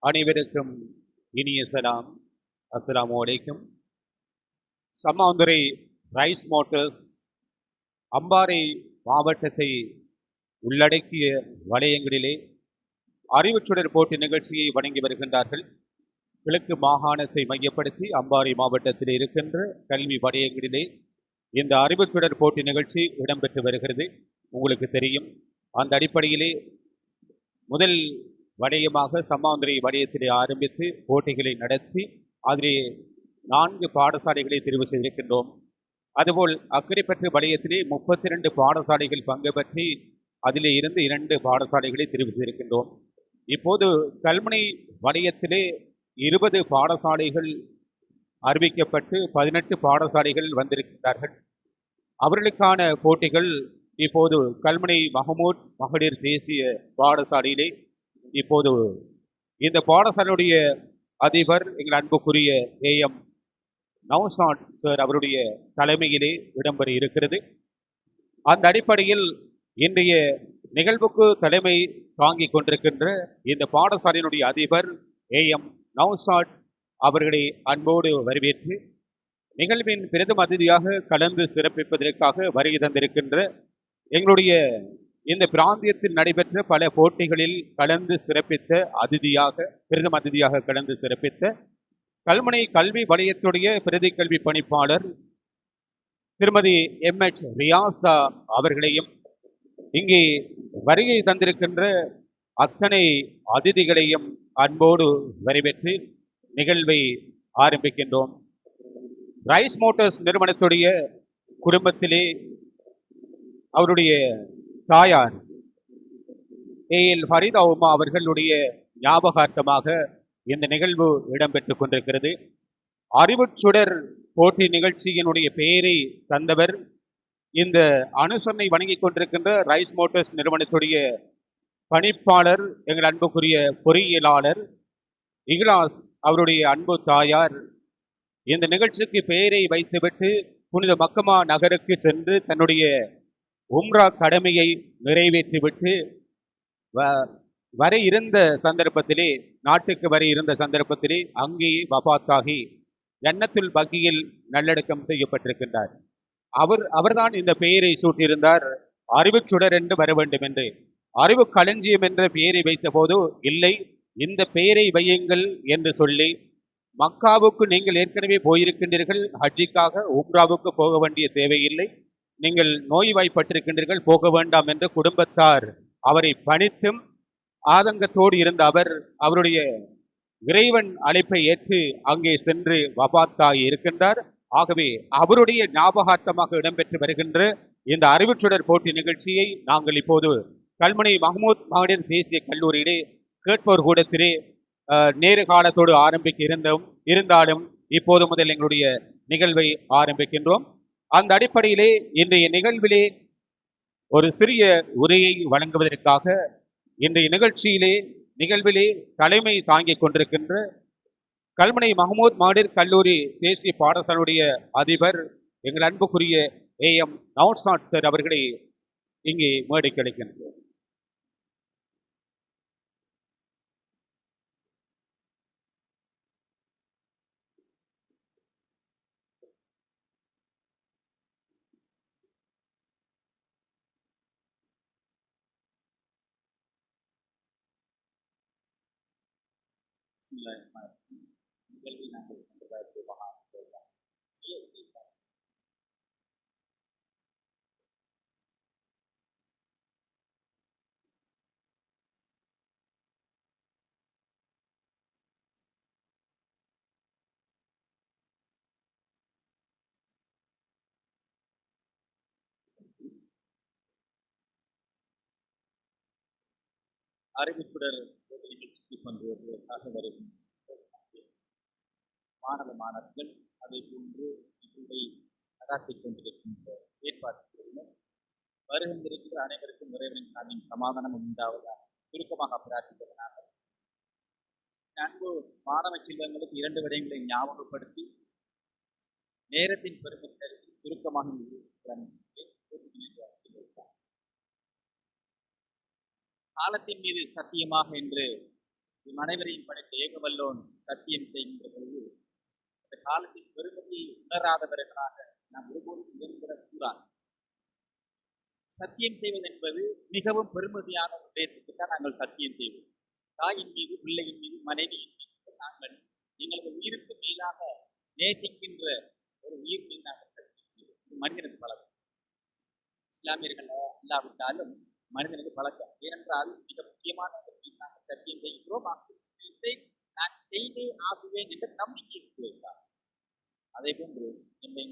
அனைவருக்கும் இனிய சலாம். அஸ்ஸலாமு அலைக்கும். சம்மாந்துறை ரைஸ் மோட்டர்ஸ் அம்பாறை மாவட்டத்தை உள்ளடக்கிய வலயங்களிலே அறிவுச்சுடர் போட்டி நிகழ்ச்சியை வழங்கி வருகின்றார்கள். கிழக்கு மாகாணத்தை மையப்படுத்தி அம்பாறை மாவட்டத்தில் இருக்கின்ற கல்வி வலயங்களிலே இந்த அறிவுச்சுடர் போட்டி நிகழ்ச்சி இடம்பெற்று வருகிறது. உங்களுக்கு தெரியும். அந்த அடிப்படையிலே முதல் வலயமாக சம்மாந்துறை வலயத்திலே ஆரம்பித்து போட்டிகளை நடத்தி அதிலே 4 பாடசாலைகளை தெரிவு செய்திருக்கின்றோம். அதுபோல் அக்கரைப்பற்று வலயத்திலே 32 பாடசாலைகள் பங்கு பற்றி அதிலே இருந்து 2 பாடசாலைகளை தெரிவு செய்திருக்கின்றோம். இப்போது கல்முனை வலயத்திலே 20 பாடசாலைகள் அறிவிக்கப்பட்டு 18 பாடசாலைகள் வந்திருக்கிறார்கள். அவர்களுக்கான போட்டிகள் இப்போது கல்முனை மஹமூத் மகளிர் தேசிய பாடசாலையிலே இப்போது இந்த பாடசாலையுடைய அதிபர் எங்கள் அன்புக்குரிய AM நௌசாட் சார் அவருடைய தலைமையிலே இடம்பெற இருக்கிறது. அந்த அடிப்படையில் இன்றைய நிகழ்வுக்கு தலைமை தாங்கிக் கொண்டிருக்கின்ற இந்த பாடசாலையினுடைய அதிபர் AM நௌசாட் அவர்களை அன்போடு வரவேற்று நிகழ்வின் பிரதம அதிதியாக கலந்து சிறப்பிப்பதற்காக வருகை தந்திருக்கின்ற எங்களுடைய இந்த பிராந்தியத்தில் நடைபெற்ற பல போட்டிகளில் கலந்து சிறப்பித்த பிரதம அதிதியாக கலந்து சிறப்பித்த கல்முனை கல்வி வலயத்துடைய பிரதி கல்வி பணிப்பாளர் திருமதி MH ரியாசா அவர்களையும் இங்கே வருகை தந்திருக்கின்ற அத்தனை அதிதிகளையும் அன்போடு வரவேற்று நிகழ்வை ஆரம்பிக்கின்றோம். ரைஸ் மோட்டர்ஸ் நிறுவனத்துடைய குடும்பத்திலே அவருடைய தாயார் AL ஃபரிதா உமா அவர்களுடைய ஞாபகார்த்தமாக இந்த நிகழ்வு இடம்பெற்றுக் கொண்டிருக்கிறது. அறிவுச்சுடர் போட்டி நிகழ்ச்சியினுடைய பெயரை தந்தவர் இந்த அனுசரணை வழங்கிக் கொண்டிருக்கின்ற ரைஸ் மோட்டர்ஸ் நிறுவனத்துடைய பணிப்பாளர் எங்கள் அன்புக்குரிய பொறியியலாளர் இக்லாஸ் அவருடைய அன்பு தாயார். இந்த நிகழ்ச்சிக்கு பெயரை வைத்துவிட்டு புனித மக்கமா நகருக்கு சென்று தன்னுடைய உம்ரா கடமையை நிறைவேற்றிவிட்டு நாட்டுக்கு வர இருந்த சந்தர்ப்பத்திலே அங்கேயே வபாத்தாகி ஜன்னத்துல் பக்கியில் நல்லடக்கம் செய்யப்பட்டிருக்கின்றார். அவர்தான் இந்த பெயரை சூட்டியிருந்தார், அறிவுச்சுடர் என்று வர வேண்டும் என்று. அறிவு களஞ்சியம் என்ற பெயரை வைத்த போது இல்லை, இந்த பெயரை வையுங்கள் என்று சொல்லி, மக்காவுக்கு நீங்கள் ஏற்கனவே போயிருக்கின்றீர்கள், ஹஜ்ஜிக்காக உம்ராவுக்கு போக வேண்டிய தேவையில்லை, நீங்கள் நோய்வாய்ப்பட்டிருக்கின்றீர்கள், போக வேண்டாம் என்று குடும்பத்தார் அவரை பணித்தும் ஆதங்கத்தோடு இருந்த அவருடைய இறைவன் அழைப்பை ஏற்று அங்கே சென்று வபாத்தாகி இருக்கின்றார். ஆகவே அவருடைய ஞாபகார்த்தமாக இடம்பெற்று வருகின்ற இந்த அறிவுச்சுடர் போட்டி நிகழ்ச்சியை நாங்கள் இப்போது கல்முனை மஹமூத் மகளிர் தேசிய கல்லூரியிலே கேட்போர் கூடத்திலே நேரு காலத்தோடு ஆரம்பிக்க இருந்தாலும் இப்போது முதல் எங்களுடைய நிகழ்வை ஆரம்பிக்கின்றோம். அந்த அடிப்படையிலே இன்றைய நிகழ்விலே ஒரு சிறிய உரையை வழங்குவதற்காக இன்றைய நிகழ்விலே தலைமை தாங்கிக் கொண்டிருக்கின்ற கல்முனை மஹமூத் மகளிர் கல்லூரி தேசிய பாடசாலையுடைய அதிபர் எங்கள் அன்புக்குரிய AM நௌசாட் சார் அவர்களை இங்கே மேடைக்கு அழைக்கின்றோம். அறிவுச்சுடர் நிகழ்ச்சிக்கு கொண்டு வருவதற்காக வருகின்ற மாணவர்கள் அதை போன்று நிகழ்வை நடாத்திக் கொண்டிருக்கின்ற ஏற்பாடுகளில் வருகின்ற அனைவருக்கும் இறைவனின் சார்பின் சமாதானமும் உண்டாவதாக சுருக்கமாக பிரார்த்திப்பதனால அன்பு மாணவ செல்வங்களுக்கு 2 விடயங்களை ஞாபகப்படுத்தி நேரத்தின் பெருமை கருதி சுருக்கமாக காலத்தின் மீது சத்தியமாக என்று அனைவரையும் படைத்த ஏகவல்லோன் சத்தியம் செய்கின்ற பொழுது இந்த காலத்தின் பெருமதியை உணராதவர்களாக நாம் ஒருபோதும் இழந்துவிடக் கூடாது. சத்தியம் செய்வது என்பது மிகவும் பெருமதியான ஒரு விடயத்துக்கு தான் நாங்கள் சத்தியம் செய்வோம். தாயின் மீது, பிள்ளையின் மீது, மனைவியின் மீது நாங்கள் எங்களது உயிருக்கு மேலாக நேசிக்கின்ற ஒரு உயிர் மீது நாங்கள் சத்தியம் செய்வோம். இது மனிதனுக்கு பழக்கம். இஸ்லாமியர்கள் அல்லாவிட்டாலும் மனிதனுக்கு பழக்கம். ஏனென்றால் மிக முக்கியமான நாங்கள் சத்தியம் செய்கிறோம். நான் செய்தே ஆகுவேன் என்ற நம்பிக்கை வைத்தார். அதே போன்று என்னை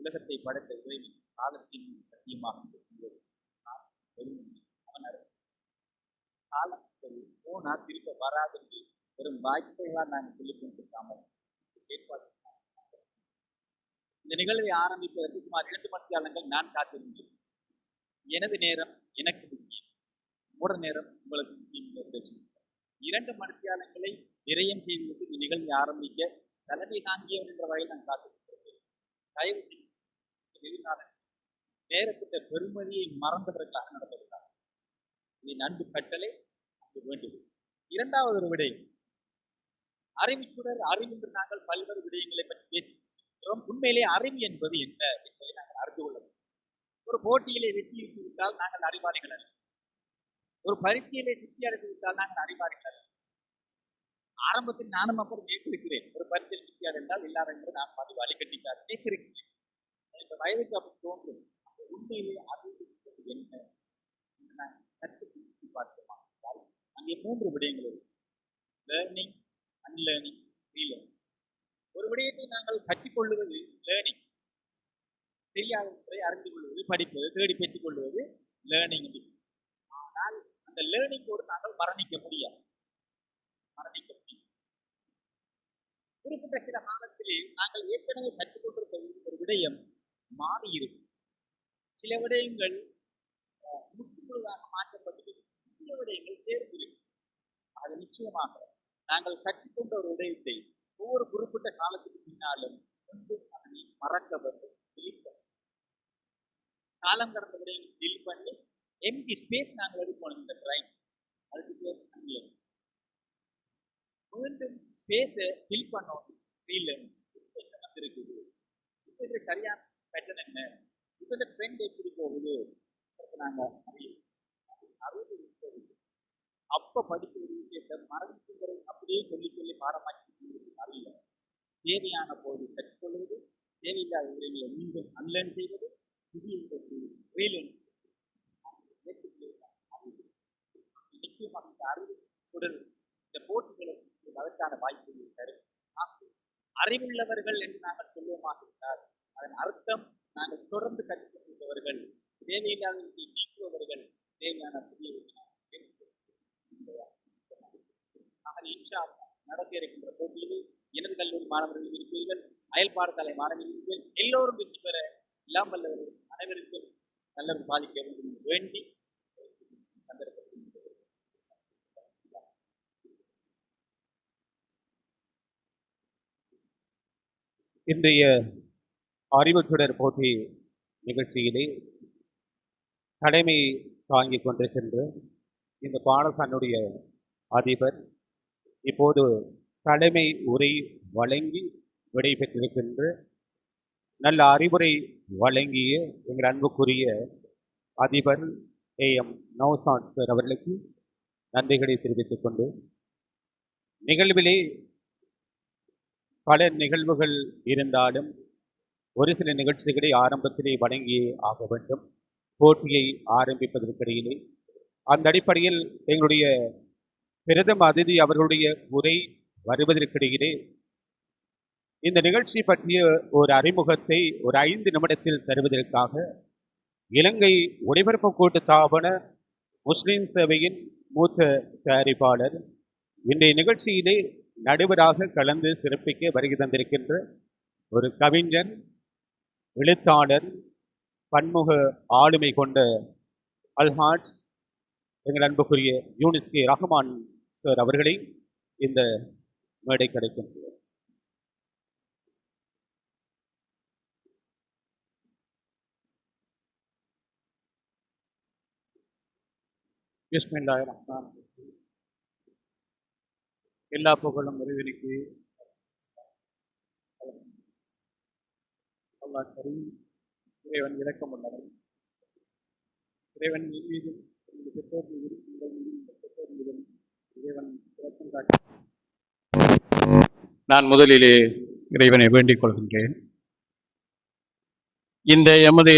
உலகத்தை படைத்த இறைவன் காலத்தின் சத்தியமாக காலம் போனா திரும்ப வராது என்று வெறும் வாய்ப்புகளால் நாங்கள் சொல்லிக் கொண்டிருக்காமல் செயற்பாடு. இந்த நிகழ்வை ஆரம்பிப்பதற்கு சுமார் 2 மணித்தியாலங்கள் நான் காத்திருந்தேன். எனது நேரம் எனக்கு முக்கியம், உங்களோட நேரம் உங்களுக்கு முக்கியம். 2 மணித்தியாலங்களை விரயம் செய்துவிட்டு இந்த நிகழ்வை ஆரம்பிக்க தலைமை தாங்கியவன் என்ற வகையில் நான் காத்திருக்கிறேன். தயவு செய்து எதிர்கால நேரத்திட்ட பெருமதியை மறந்தவர்களாக நடந்திருக்கிறார். இதை நன்கு கட்டளை வேண்டியது. இரண்டாவது ஒரு விடை, அறிவுச்சுடர் அறிவு என்று நாங்கள் பல்வேறு விடயங்களை பற்றி பேசிக்கிறோம். உண்மையிலே அறிவு என்பது என்ன என்பதை நாங்கள் அறிந்து கொள்ள வேண்டும். ஒரு போட்டியிலே வெற்றி ஈட்டி விட்டால் நாங்கள் அறிவாளிகள் அல்ல. ஒரு பரீட்சையிலே சித்தி அடைந்து விட்டால் நாங்கள் அறிவாளிகள் அல்ல. ஆரம்பத்தில் நானும் அப்படி நினைத்திருக்கிறேன். ஒரு பரீட்சையில் சித்தி அடைந்தால் எல்லாரும் என்று நான் அறிவாளி கட்டிக்கார் நினைத்திருக்கிறேன். இந்த வயதுக்கு அப்படி தோன்றும். உண்மையிலே அறிவு என்ன என்று நான் சற்று சிந்தித்து பார்க்கிறோம். அங்கே 3 விடயங்கள் இருக்கு. Learning, unlearning, relearning. ஒரு விடயத்தை நாங்கள் கற்றுக்கொள்வது லேர்னிங், தெரியாத ஒன்றை அறிந்து கொள்வது, படிப்பது, தேடி பெற்றுக் கொள்வது லேர்னிங். ஆனால் அந்த லேர்னிங்கோடு நாங்கள் மரணிக்க முடியாது. குறிப்பிட்ட சில காலத்திலே நாங்கள் ஏற்கனவே கற்றுக்கொண்டிருந்த ஒரு விடயம் மாறி இருக்கும். சில விடயங்கள் முற்றுமுழுதாக மாற்றப்பட்டு புதிய விடயங்கள் சேர்ந்திருக்கும். அது நிச்சயமாக நாங்கள் கற்றுக்கொண்ட ஒரு விடயத்தை ஒவ்வொரு குறிப்பிட்ட காலத்துக்கு பின்னாலும் அதனை மறக்க வேண்டும். காலம் கடந்த விடயங்கள் டீல் பண்ணி எம்டி ஸ்பேஸ் நாங்கள் எடுக்கணும். இந்த ட்ரைன் அதுக்கு பேர் மீண்டும் ஸ்பேஸை ஃபில் பண்ணணும். என்ன வந்திருக்குது, இது சரியான பேட்டர்ன் என்ன, இப்போ இந்த ட்ரெண்ட் எப்படி போகுது நாங்கள் அறிவு. அப்ப படிச்ச ஒரு விஷயத்தை மறந்துங்கிற அப்படியே சொல்லி சொல்லி பாடமாக்கி அறியல. தேவையான போது கற்றுக்கொள்வது, தேவையில்லாத விடயங்களை மீண்டும் அன்லேர்ன் செய்வது, புதிய ரீலேர்ன் செய்வது. நிச்சயமாக இந்த அறிவு சுடர் இந்த போட்டிகளுக்கு அதற்கான வாய்ப்புகள் தரும். அறிவுள்ளவர்கள் என்று நாங்கள் சொல்லுவோமாக இருந்தால் அதன் அர்த்தம் நாங்கள் தொடர்ந்து கற்றுக்கொள்பவர்கள், தேவையில்லாதவற்றை நீக்குபவர்கள், தேவையான புதிய நடக்க இருக்கின்ற போட்டியில் எனது கல்லூரி மாணவர்கள் இருப்பீர்கள், அயல் பாடசாலை மாணவர்கள் எல்லோரும் வெற்றி பெற எல்லாம் வல்லவர்கள் அனைவருக்கும் நல்லது பாலிக்க வேண்டும் என்று வேண்டி சந்தர்ப்பத்தில் இன்றைய அறிவுச்சுடர் போட்டி நிகழ்ச்சியிலே தலைமை தாங்கிக் கொண்டிருக்கின்ற இந்த பாடசாலையுடைய அதிபர் இப்போது தலைமை உரை வழங்கி விடைபெற்றிருக்கின்ற நல்ல அறிவுரை வழங்கிய எங்கள் அன்புக்குரிய அதிபர் AM நௌசாத் சார் அவர்களுக்கு நன்றிகளை தெரிவித்துக் கொண்டு, நிகழ்விலே பல நிகழ்வுகள் இருந்தாலும் ஒரு சில நிகழ்ச்சிகளை ஆரம்பத்திலே வழங்கியே ஆக வேண்டும். போட்டியை ஆரம்பிப்பதற்கிடையிலே அந்த அடிப்படையில் எங்களுடைய பிரதம அதிதி அவர்களுடைய உரை வருவதற்கிடையிலே இந்த நிகழ்ச்சி பற்றிய ஒரு அறிமுகத்தை ஒரு 5 நிமிடத்தில் தருவதற்காக இலங்கை ஒளிபரப்பு கூட்டுத்தாபன முஸ்லிம் சேவையின் மூத்த தயாரிப்பாளர் இன்றைய நிகழ்ச்சியிலே நடுவராக கலந்து சிறப்பிக்க வருகை தந்திருக்கின்ற ஒரு கவிஞர், எழுத்தாளர், பன்முக ஆளுமை கொண்ட அல்ஹாஜ் எங்கள் அன்புக்குரிய யூனிஸ் கே ரஹ்மான் சார் அவர்களை இந்த மேடை கிடைக்கின்றது. பிஸ்மில்லாஹிர் ரஹ்மானிர் ரஹீம். எல்லா புகழும் இறைவனுக்கு. அல்லாஹ் கரீம், இறைவன் இரக்கம் உள்ளவன். இறைவன் என் மீதும் எனது பெற்றோர் மீதும் உங்கள் மீதும் உங்கள் பெற்றோர் மீதும் இறைவன் இரக்கம் காட்டி நான் முதலிலே இறைவனை வேண்டிக் கொள்கின்றேன். இந்த எமது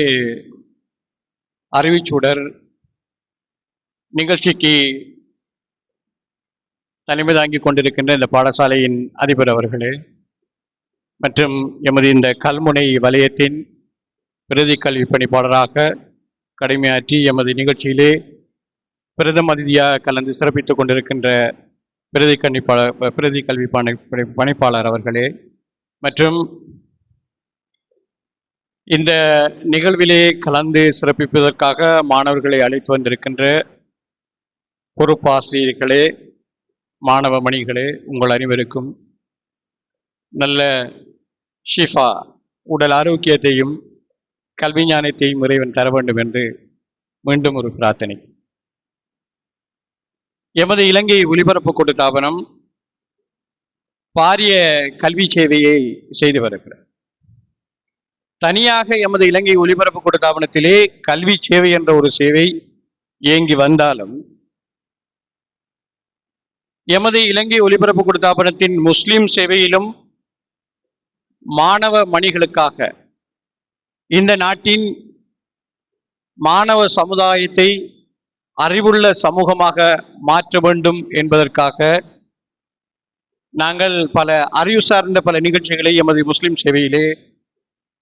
அறிவிச்சுடர் நிகழ்ச்சிக்கு தலைமை தாங்கிக் கொண்டிருக்கின்ற இந்த பாடசாலையின் அதிபர் அவர்களே மற்றும் எமது இந்த கல்முனை வலயத்தின் பிரதி கல்வி பணிப்பாளராக கடமையாற்றி எமது நிகழ்ச்சியிலே பிரதம அதிதியாக கலந்து சிறப்பித்துக் கொண்டிருக்கின்ற பிரதி கல்வி பணிப்பாளர் அவர்களே மற்றும் இந்த நிகழ்விலே கலந்து சிறப்பிப்பதற்காக மாணவர்களை அழைத்து வந்திருக்கின்ற பொறுப்பாசிரியர்களே, மாணவ மணிகளே, உங்கள் அனைவருக்கும் நல்ல ஷிஃபா, உடல் ஆரோக்கியத்தையும் கல்வி ஞானத்தையும் இறைவன் தர வேண்டும் என்று மீண்டும் ஒரு பிரார்த்தனை. எமது இலங்கை ஒலிபரப்பு கூட்டுத்தாபனம் பாரிய கல்வி சேவையை செய்து வருகிறது. தனியாக எமது இலங்கை ஒலிபரப்பு கூட்டுத்தாபனத்திலே கல்வி சேவை என்ற ஒரு சேவை இயங்கி வந்தாலும் எமது இலங்கை ஒலிபரப்பு கூட்டுத்தாபனத்தின் முஸ்லிம் சேவையிலும் மாணவ மணிகளுக்காக இந்த நாட்டின் மாணவ சமுதாயத்தை அறிவுள்ள சமூகமாக மாற்ற வேண்டும் என்பதற்காக நாங்கள் பல அறிவு சார்ந்த பல நிகழ்ச்சிகளை எமது முஸ்லிம் சேவையிலே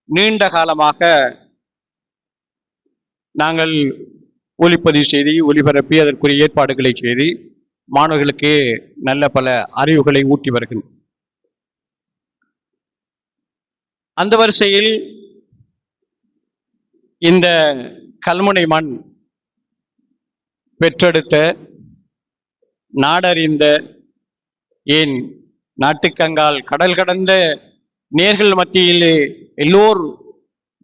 நீண்ட காலமாக நாங்கள் ஒளிப்பதிவு செய்து ஒளிபரப்பி அதற்குரிய ஏற்பாடுகளை செய்து மாணவர்களுக்கு நல்ல பல அறிவுகளை ஊட்டி வருகின்றோம். அந்த வரிசையில் இந்த கல்முனை மண் பெற்றெடுத்த நாடறிந்த ஏன் நாட்டுக்கங்கால் கடல் கடந்த நேர்கள் மத்தியிலே எல்லோர்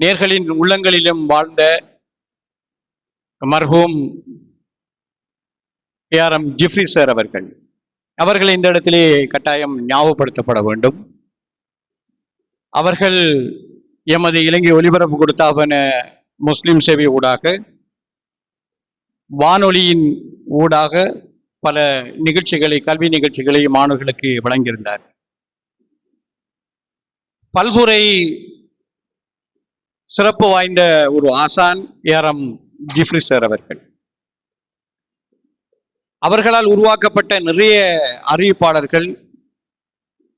நேர்களின் உள்ளங்களிலும் வாழ்ந்த மர்ஹூம் ஏஆர்எம் ஜிப்ரி சார் அவர்கள் இந்த இடத்திலே கட்டாயம் ஞாபகப்படுத்தப்பட வேண்டும். அவர்கள் எமது இலங்கை ஒலிபரப்பு கூட்டுத்தாபன முஸ்லிம் சேவை ஊடாக வானொலியின் ஊடாக பல நிகழ்ச்சிகளை, கல்வி நிகழ்ச்சிகளை மாணவர்களுக்கு வழங்கியிருந்தார். பல்துறை சிறப்பு வாய்ந்த ஒரு ஆசான் ஏஆர்எம் ஜிப்ரி சார் அவர்களால் உருவாக்கப்பட்ட நிறைய அறிவிப்பாளர்கள்,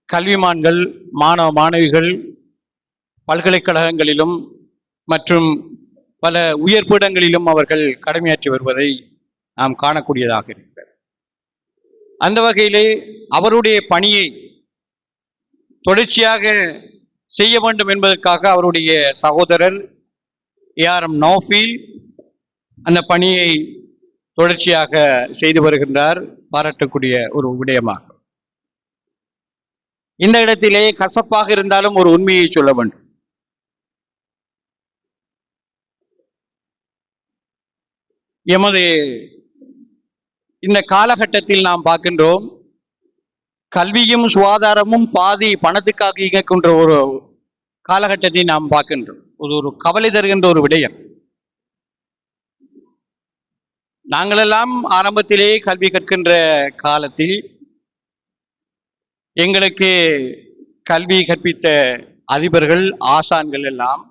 கல்விமான்கள், மாணவ மாணவிகள் பல்கலைக்கழகங்களிலும் மற்றும் பல உயர் பீடங்களிலும் அவர்கள் கடமையாற்றி வருவதை நாம் காணக்கூடியதாக இருக்கிறது. அந்த வகையிலே அவருடைய பணியை தொடர்ச்சியாக செய்ய வேண்டும் என்பதற்காக அவருடைய சகோதரர் ஏஆர்எம் நௌஃபீல் அந்த பணியை தொடர்ச்சியாக செய்து வருகின்றார். பாராட்டக்கூடிய ஒரு விடயமாகும். இந்த இடத்திலே கசப்பாக இருந்தாலும் ஒரு உண்மையை சொல்ல வேண்டும். எமது இந்த காலகட்டத்தில் நாம் பார்க்கின்றோம், கல்வியும் சுகாதாரமும் பாதி பணத்துக்காக இயக்கின்ற ஒரு காலகட்டத்தை நாம் பார்க்கின்றோம். ஒரு கவலை தருகின்ற ஒரு விடயம். நாங்களெல்லாம் ஆரம்பத்திலே கல்வி கற்கின்ற காலத்தில் எங்களுக்கு கல்வி கற்பித்த அதிபர்கள், ஆசான்கள் எல்லாம்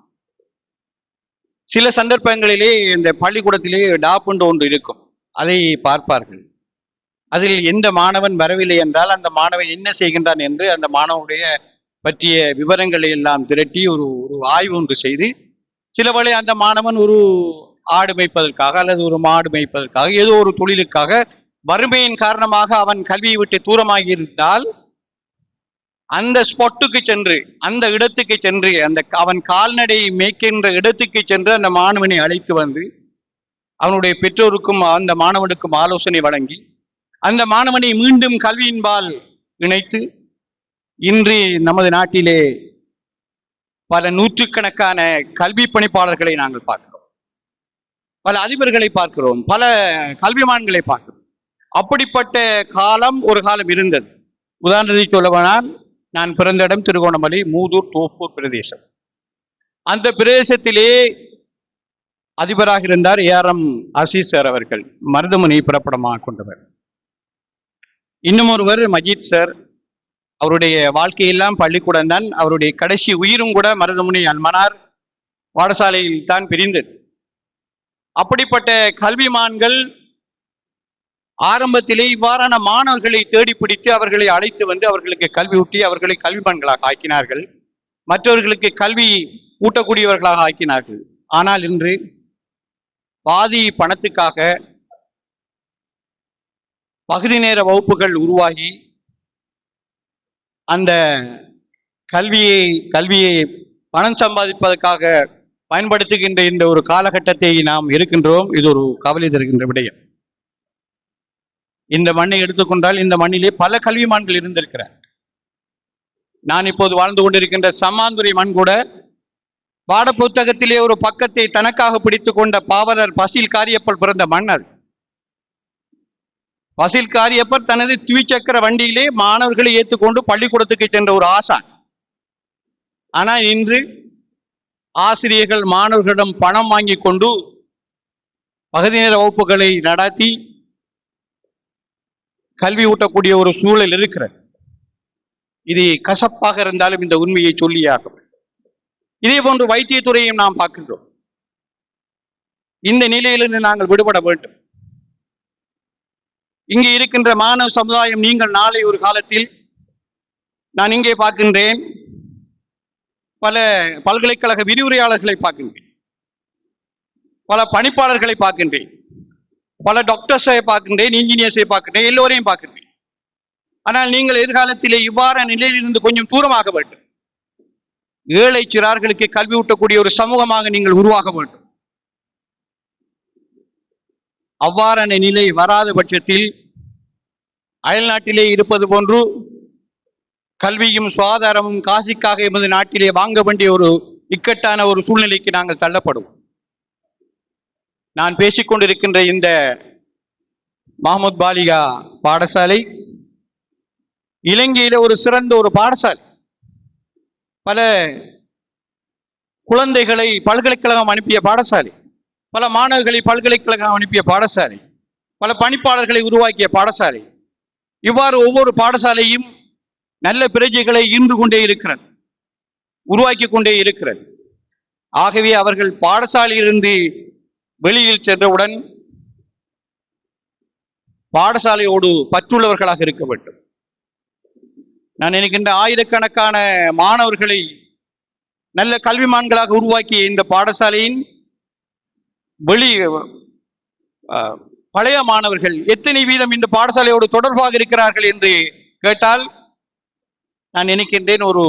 சில சந்தர்ப்பங்களிலே இந்த பள்ளிக்கூடத்திலே டாப் என்று ஒன்று இருக்கும், அதை பார்ப்பார்கள். அதில் எந்த மாணவன் வரவில்லை என்றால் அந்த மாணவன் என்ன செய்கின்றான் என்று அந்த மாணவனுடைய பற்றிய விவரங்களை எல்லாம் திரட்டி ஒரு ஆய்வு ஒன்று செய்து, சில வேளை அந்த மாணவன் ஒரு ஆடு மேய்ப்பதற்காக அல்லது ஒரு மாடு மேய்ப்பதற்காக ஏதோ ஒரு தொழிலுக்காக வறுமையின் காரணமாக அவன் கல்வியை விட்டு தூரமாகி இருந்தால் அந்த ஸ்பாட்டுக்கு சென்று, அந்த இடத்துக்கு சென்று, அந்த அவன் கால்நடை மேய்க்கின்ற இடத்துக்கு சென்று அந்த மாணவனை அழைத்து வந்து அவனுடைய பெற்றோருக்கும் அந்த மாணவனுக்கும் ஆலோசனை வழங்கி அந்த மாணவனை மீண்டும் கல்வியின்பால் இணைத்து இன்று நமது நாட்டிலே பல நூற்றுக்கணக்கான கல்வி பணிப்பாளர்களை நாங்கள் பார்க்கிறோம், பல அதிபர்களை பார்க்கிறோம், பல கல்விமான்களை பார்க்கிறோம். அப்படிப்பட்ட காலம் ஒரு காலம் இருந்தது. உதாரணத்தை சொல்லவேனால் நான் பிறந்த இடம் திருகோணமலை மூதூர் தோப்பூர் பிரதேசம். அந்த பிரதேசத்திலே அதிபராக இருந்தார் ஏஆர்எம் அசீஸ் சார் அவர்கள், மருதமுனை பிறப்பிடமாக கொண்டவர். இன்னும் ஒருவர் மஜீத் சார், அவருடைய வாழ்க்கையெல்லாம் பள்ளிக்கூடம் தான். அவருடைய கடைசி உயிரும் கூட மருதமுனை அல்மனார் பாடசாலையில் தான் பிரிந்தது. அப்படிப்பட்ட கல்விமான்கள் ஆரம்பத்திலே இவ்வாறான மாணவர்களை தேடி பிடித்து அவர்களை அழைத்து வந்து அவர்களுக்கு கல்வி ஊட்டி அவர்களை கல்விமான்களாக ஆக்கினார்கள், மற்றவர்களுக்கு கல்வி ஊட்டக்கூடியவர்களாக ஆக்கினார்கள். ஆனால் இன்று பாதி பணத்துக்காக பகுதி நேர வகுப்புகள் உருவாகி அந்த கல்வியை பணம் சம்பாதிப்பதற்காக பயன்படுத்துகின்ற இந்த ஒரு காலகட்டத்தை நாம் இருக்கின்றோம். இது ஒரு கவலை தருகின்ற விடயம். இந்த மண்ணை எடுத்துக்கொண்டால் இந்த மண்ணிலே பல கல்விமான்கள் இருந்திருக்கிறார். நான் இப்போது வாழ்ந்து கொண்டிருக்கின்ற சம்மாந்துறை மண் கூட பாட புத்தகத்திலே ஒரு பக்கத்தை தனக்காக பிடித்துக் கொண்ட பாவலர் பசில் காரியப்பர் பிறந்த மன்னர். பசில் காரியப்பர் தனது துவிச்சக்கர வண்டியிலே மாணவர்களை ஏற்றுக்கொண்டு பள்ளிக்கூடத்துக்கு சென்ற ஒரு ஆசான். ஆனால் இன்று ஆசிரியர்கள் மாணவர்களிடம் பணம் வாங்கி கொண்டு பகுதி நேர வகுப்புகளை நடத்தி கல்வி ஊட்டக்கூடிய ஒரு சூழல் இருக்கிறது. இது கசப்பாக இருந்தாலும் இந்த உண்மையை சொல்லியாகும். இதே போன்று வைத்தியத்துறையும் நாம் பார்க்கின்றோம். இந்த நிலையிலிருந்து நாங்கள் விடுபட வேண்டும். இங்கே இருக்கின்ற மாணவ சமுதாயம், நீங்கள் நாளை ஒரு காலத்தில், நான் இங்கே பார்க்கின்றேன் பல பல்கலைக்கழக விரிவுரையாளர்களை பார்க்கின்றேன், பல பணிப்பாளர்களை பார்க்கின்றேன், பல டாக்டர்ஸை பார்க்கின்றேன், இன்ஜினியர்ஸை பார்க்கின்றேன், எல்லோரையும் பார்க்கின்றேன். ஆனால் நீங்கள் எதிர்காலத்திலே இவ்வாறான நிலையிலிருந்து கொஞ்சம் தூரமாக வேண்டும். ஏழை சிறார்களுக்கு கல்வி ஊட்டக்கூடிய ஒரு சமூகமாக நீங்கள் உருவாக வேண்டும். அவ்வாறான நிலை வராத பட்சத்தில் அயல் நாட்டிலே இருப்பது போன்று கல்வியும் சுகாதாரமும் காசிக்காக எமது நாட்டிலே வாங்க வேண்டிய ஒரு இக்கட்டான ஒரு சூழ்நிலைக்கு நாங்கள் தள்ளப்படும். நான் பேசிக்கொண்டிருக்கின்ற இந்த மஹமூத் பாலிகா பாடசாலை இலங்கையில ஒரு சிறந்த ஒரு பாடசாலை. பல குழந்தைகளை பல்கலைக்கழகம் அனுப்பிய பாடசாலை, பல மாணவர்களை பல்கலைக்கழகம் அனுப்பிய பாடசாலை, பல பணிப்பாளர்களை உருவாக்கிய பாடசாலை. இவ்வாறு ஒவ்வொரு பாடசாலையும் நல்ல பிரஜைகளை ஈன்று கொண்டே இருக்கிறது, உருவாக்கி கொண்டே இருக்கிறது. ஆகவே அவர்கள் பாடசாலையிலிருந்து வெளியில் சென்றவுடன் பாடசாலையோடு பற்றுள்ளவர்களாக இருக்க வேண்டும். நான் நினைக்கின்ற ஆயிரக்கணக்கான மாணவர்களை நல்ல கல்விமான்களாக உருவாக்கிய இந்த பாடசாலையின் பழைய மாணவர்கள் எத்தனை வீதம் இந்த பாடசாலையோடு தொடர்பாக இருக்கிறார்கள் என்று கேட்டால் நான் நினைக்கின்றேன் ஒரு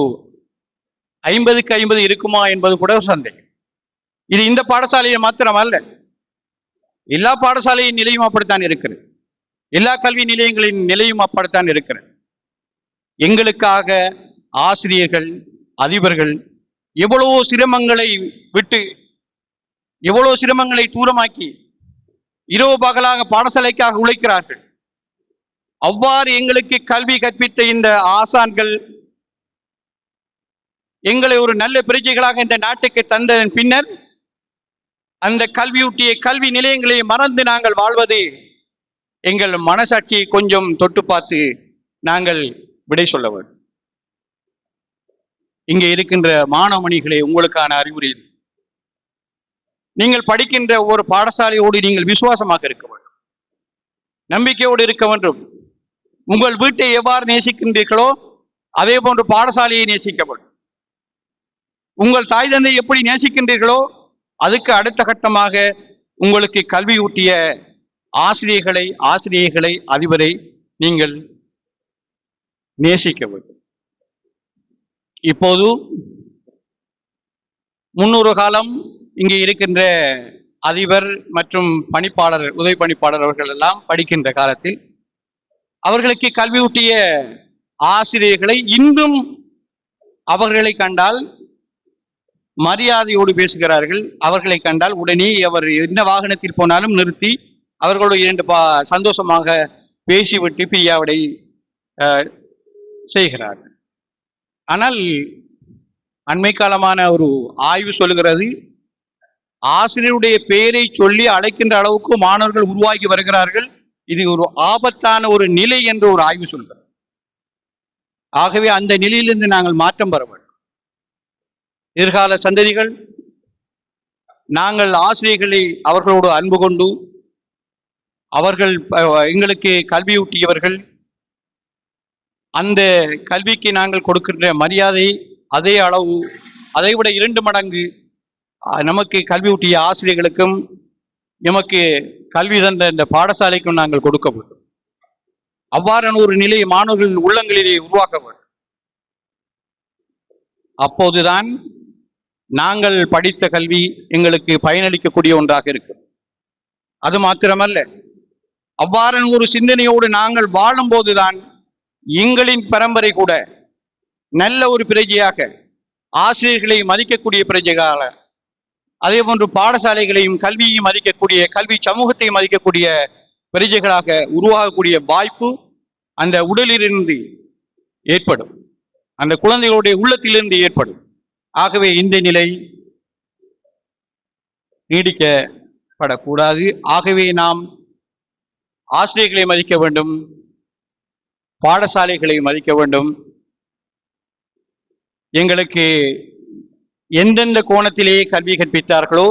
50க்கு 50 இருக்குமா என்பது கூட ஒரு சந்தேகம். இது இந்த பாடசாலையை மாத்திரம் அல்ல, எல்லா பாடசாலையின் நிலையும் அப்படித்தான் இருக்கிறது, எல்லா கல்வி நிலையங்களின் நிலையும் அப்படித்தான் இருக்கிறது. எங்களுக்காக ஆசிரியர்கள், அதிபர்கள் எவ்வளவோ சிரமங்களை விட்டு, எவ்வளவு சிரமங்களை தூரமாக்கி இரவு பகலாக பாடசாலைக்காக உழைக்கிறார்கள். அவ்வாறு எங்களுக்கு கல்வி கற்பித்த இந்த ஆசான்கள் எங்களை ஒரு நல்ல பிரஜைகளாக இந்த நாட்டுக்கு தந்ததன் பின்னர் அந்த கல்வியூட்டிய கல்வி நிலையங்களை மறந்து நாங்கள் வாழ்வது எங்கள் மனசாட்சியை கொஞ்சம் தொட்டு பார்த்து நாங்கள் விடை சொல்ல வேண்டும். இங்கே இருக்கின்ற மாணவமணிகளே, உங்களுக்கான அறிவுரை, நீங்கள் படிக்கின்ற ஒவ்வொரு பாடசாலையோடு நீங்கள் விசுவாசமாக இருக்க வேண்டும், நம்பிக்கையோடு இருக்க வேண்டும். உங்கள் வீட்டை எவ்வாறு நேசிக்கின்றீர்களோ அதே போன்று பாடசாலையை நேசிக்க வேண்டும். உங்கள் தாய் தந்தை எப்படி நேசிக்கின்றீர்களோ அதுக்கு அடுத்த கட்டமாக உங்களுக்கு கல்வி ஊட்டிய ஆசிரியர்களை அதிபரை நீங்கள் நேசிக்க வேண்டும். இப்போது முன்னொரு காலம் இங்கே இருக்கின்ற அதிபர் மற்றும் பணிப்பாளர், உதவி பணிப்பாளர் அவர்கள் எல்லாம் படிக்கின்ற காலத்தில் அவர்களுக்கு கல்வி ஊட்டிய ஆசிரியர்களை இன்றும் அவர்களை கண்டால் மரியாதையோடு பேசுகிறார்கள். அவர்களை கண்டால் உடனே அவர் என்ன வாகனத்தில் போனாலும் நிறுத்தி அவர்களோடு 2 சந்தோஷமாக பேசிவிட்டு பிரியாவிடை செய்கிறார்கள். ஆனால் அண்மை காலமான ஒரு ஆய்வு சொல்லுகிறது, ஆசிரியருடைய பெயரை சொல்லி அழைக்கின்ற அளவுக்கு மாணவர்கள் உருவாகி வருகிறார்கள். இது ஒரு ஆபத்தான ஒரு நிலை என்று ஒரு ஆய்வு சொல்கிறது. ஆகவே அந்த நிலையிலிருந்து நாங்கள் மாற்றம் பெற வேண்டும். எதிர்கால சந்ததிகள் நாங்கள் ஆசிரியர்களை அவர்களோடு அன்பு கொண்டு அவர்கள் எங்களுக்கு கல்வியூட்டியவர்கள், அந்த கல்விக்கு நாங்கள் கொடுக்கின்ற மரியாதை அதே அளவு அதைவிட 2 மடங்கு நமக்கு கல்வியூட்டிய ஆசிரியர்களுக்கும் நமக்கு கல்வி தந்த இந்த பாடசாலைக்கும் நாங்கள் கொடுக்க வேண்டும். அவ்வாறான ஒரு நிலையை மாணவர்களின் உள்ளங்களிலே உருவாக்க வேண்டும். அப்போதுதான் நாங்கள் படித்த கல்வி எங்களுக்கு பயனளிக்கக்கூடிய ஒன்றாக இருக்கும். அது மாத்திரமல்ல, அவ்வாறான ஒரு சிந்தனையோடு நாங்கள் வாழும் போதுதான் எங்களின் பரம்பரை கூட நல்ல ஒரு பிரஜையாக, ஆசிரியர்களை மதிக்கக்கூடிய பிரஜைகளாக, அதே போன்று பாடசாலைகளையும் கல்வியையும் மதிக்கக்கூடிய, கல்வி சமூகத்தை மதிக்கக்கூடிய பிரஜைகளாக உருவாகக்கூடிய வாய்ப்பு அந்த உடலிலிருந்து ஏற்படும், அந்த குழந்தைகளுடைய உள்ளத்திலிருந்து ஏற்படும். ஆகவே இந்த நிலை நீடிக்கப்படக்கூடாது. ஆகவே நாம் ஆசிரியர்களை மதிக்க வேண்டும், பாடசாலைகளை மதிக்க வேண்டும். எங்களுக்கு எந்தெந்த கோணத்திலேயே கல்வி கற்பித்தார்களோ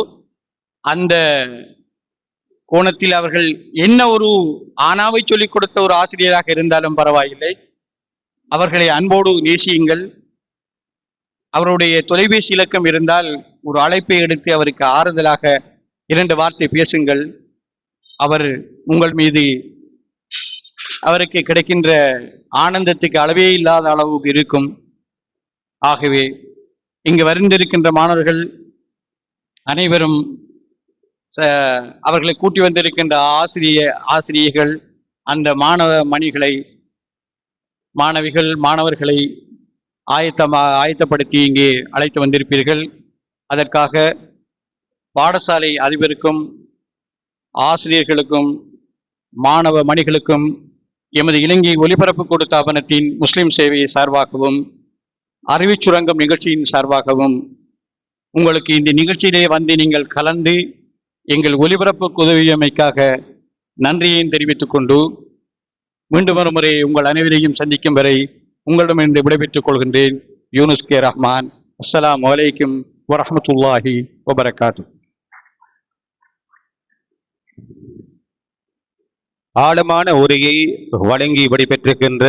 அந்த கோணத்தில் அவர்கள் என்ன ஒரு ஆனாவை சொல்லிக் கொடுத்த ஒரு ஆசிரியராக இருந்தாலும் பரவாயில்லை, அவர்களை அன்போடு நேசியுங்கள். அவருடைய தொலைபேசி இலக்கம் இருந்தால் ஒரு அழைப்பை எடுத்து அவருக்கு ஆறுதலாக 2 வார்த்தை பேசுங்கள். அவர் உங்கள் மீது அவருக்கு கிடைக்கின்ற ஆனந்தத்துக்கு அளவே இல்லாத அளவுக்கு இருக்கும். ஆகவே இங்கு வருந்திருக்கின்ற மாணவர்கள் அனைவரும், அவர்களை கூட்டி வந்திருக்கின்ற ஆசிரியர்கள், அந்த மாணவர்களை ஆயத்தப்படுத்தி இங்கே அழைத்து வந்திருப்பீர்கள். அதற்காக பாடசாலை அதிபருக்கும் ஆசிரியர்களுக்கும் மாணவ மணிகளுக்கும் எமது இலங்கை ஒலிபரப்பு கூட்டு ஸ்தாபனத்தின் முஸ்லிம் சேவை சார்பாகவும் அறிவுச்சுரங்கம் நிகழ்ச்சியின் சார்பாகவும் உங்களுக்கு இந்த நிகழ்ச்சியிலே வந்து நீங்கள் கலந்து எங்கள் ஒலிபரப்புக்கு உதவியமைக்காக நன்றியையும் தெரிவித்துக் கொண்டு மீண்டும் ஒரு முறை உங்கள் அனைவரையும் சந்திக்கும் வரை உங்களிடமிருந்து விடைபெற்றுக் கொள்கின்றேன். யூனுஸ் கே ரஹ்மான். அஸ்ஸலாமு அலைக்கும் வரஹ்மத்துல்லாஹி வபரகாத்துஹு. ஆழமான உரையை வழங்கி விடைபெற்றிருக்கின்ற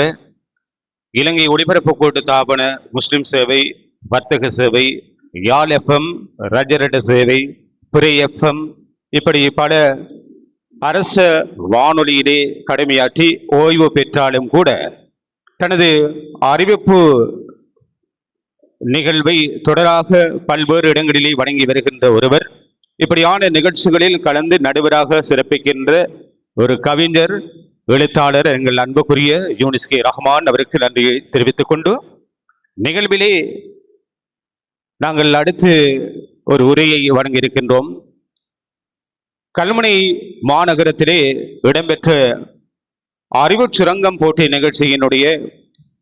இலங்கை ஒலிபரப்பு கூட்டு ஸ்தாபன முஸ்லிம் சேவை, வர்த்தக சேவை, யாழ் எஃப்எம், ரஜரட சேவை, பிறை எஃப்எம், இப்படி பல அரச வானொலியிலே கடமையாற்றி ஓய்வு பெற்றாலும் கூட தனது அறிவிப்பு நிகழ்வை தொடராக பல்வேறு இடங்களிலே வழங்கி வருகின்ற ஒருவர், இப்படியான நிகழ்ச்சிகளில் கலந்து நடுவராக சிறப்பிக்கின்ற ஒரு கவிஞர், எழுத்தாளர், எங்கள் அன்புக்குரிய யூனுஸ் கே ரஹ்மான் அவருக்கு நன்றியை தெரிவித்துக் கொண்டு நிகழ்விலே நாங்கள் அடுத்து ஒரு உரையை வழங்கி இருக்கின்றோம். கல்முனை மாநகரத்திலே இடம்பெற்ற அறிவுச்சுரங்கம் போட்டி நிகழ்ச்சியினுடைய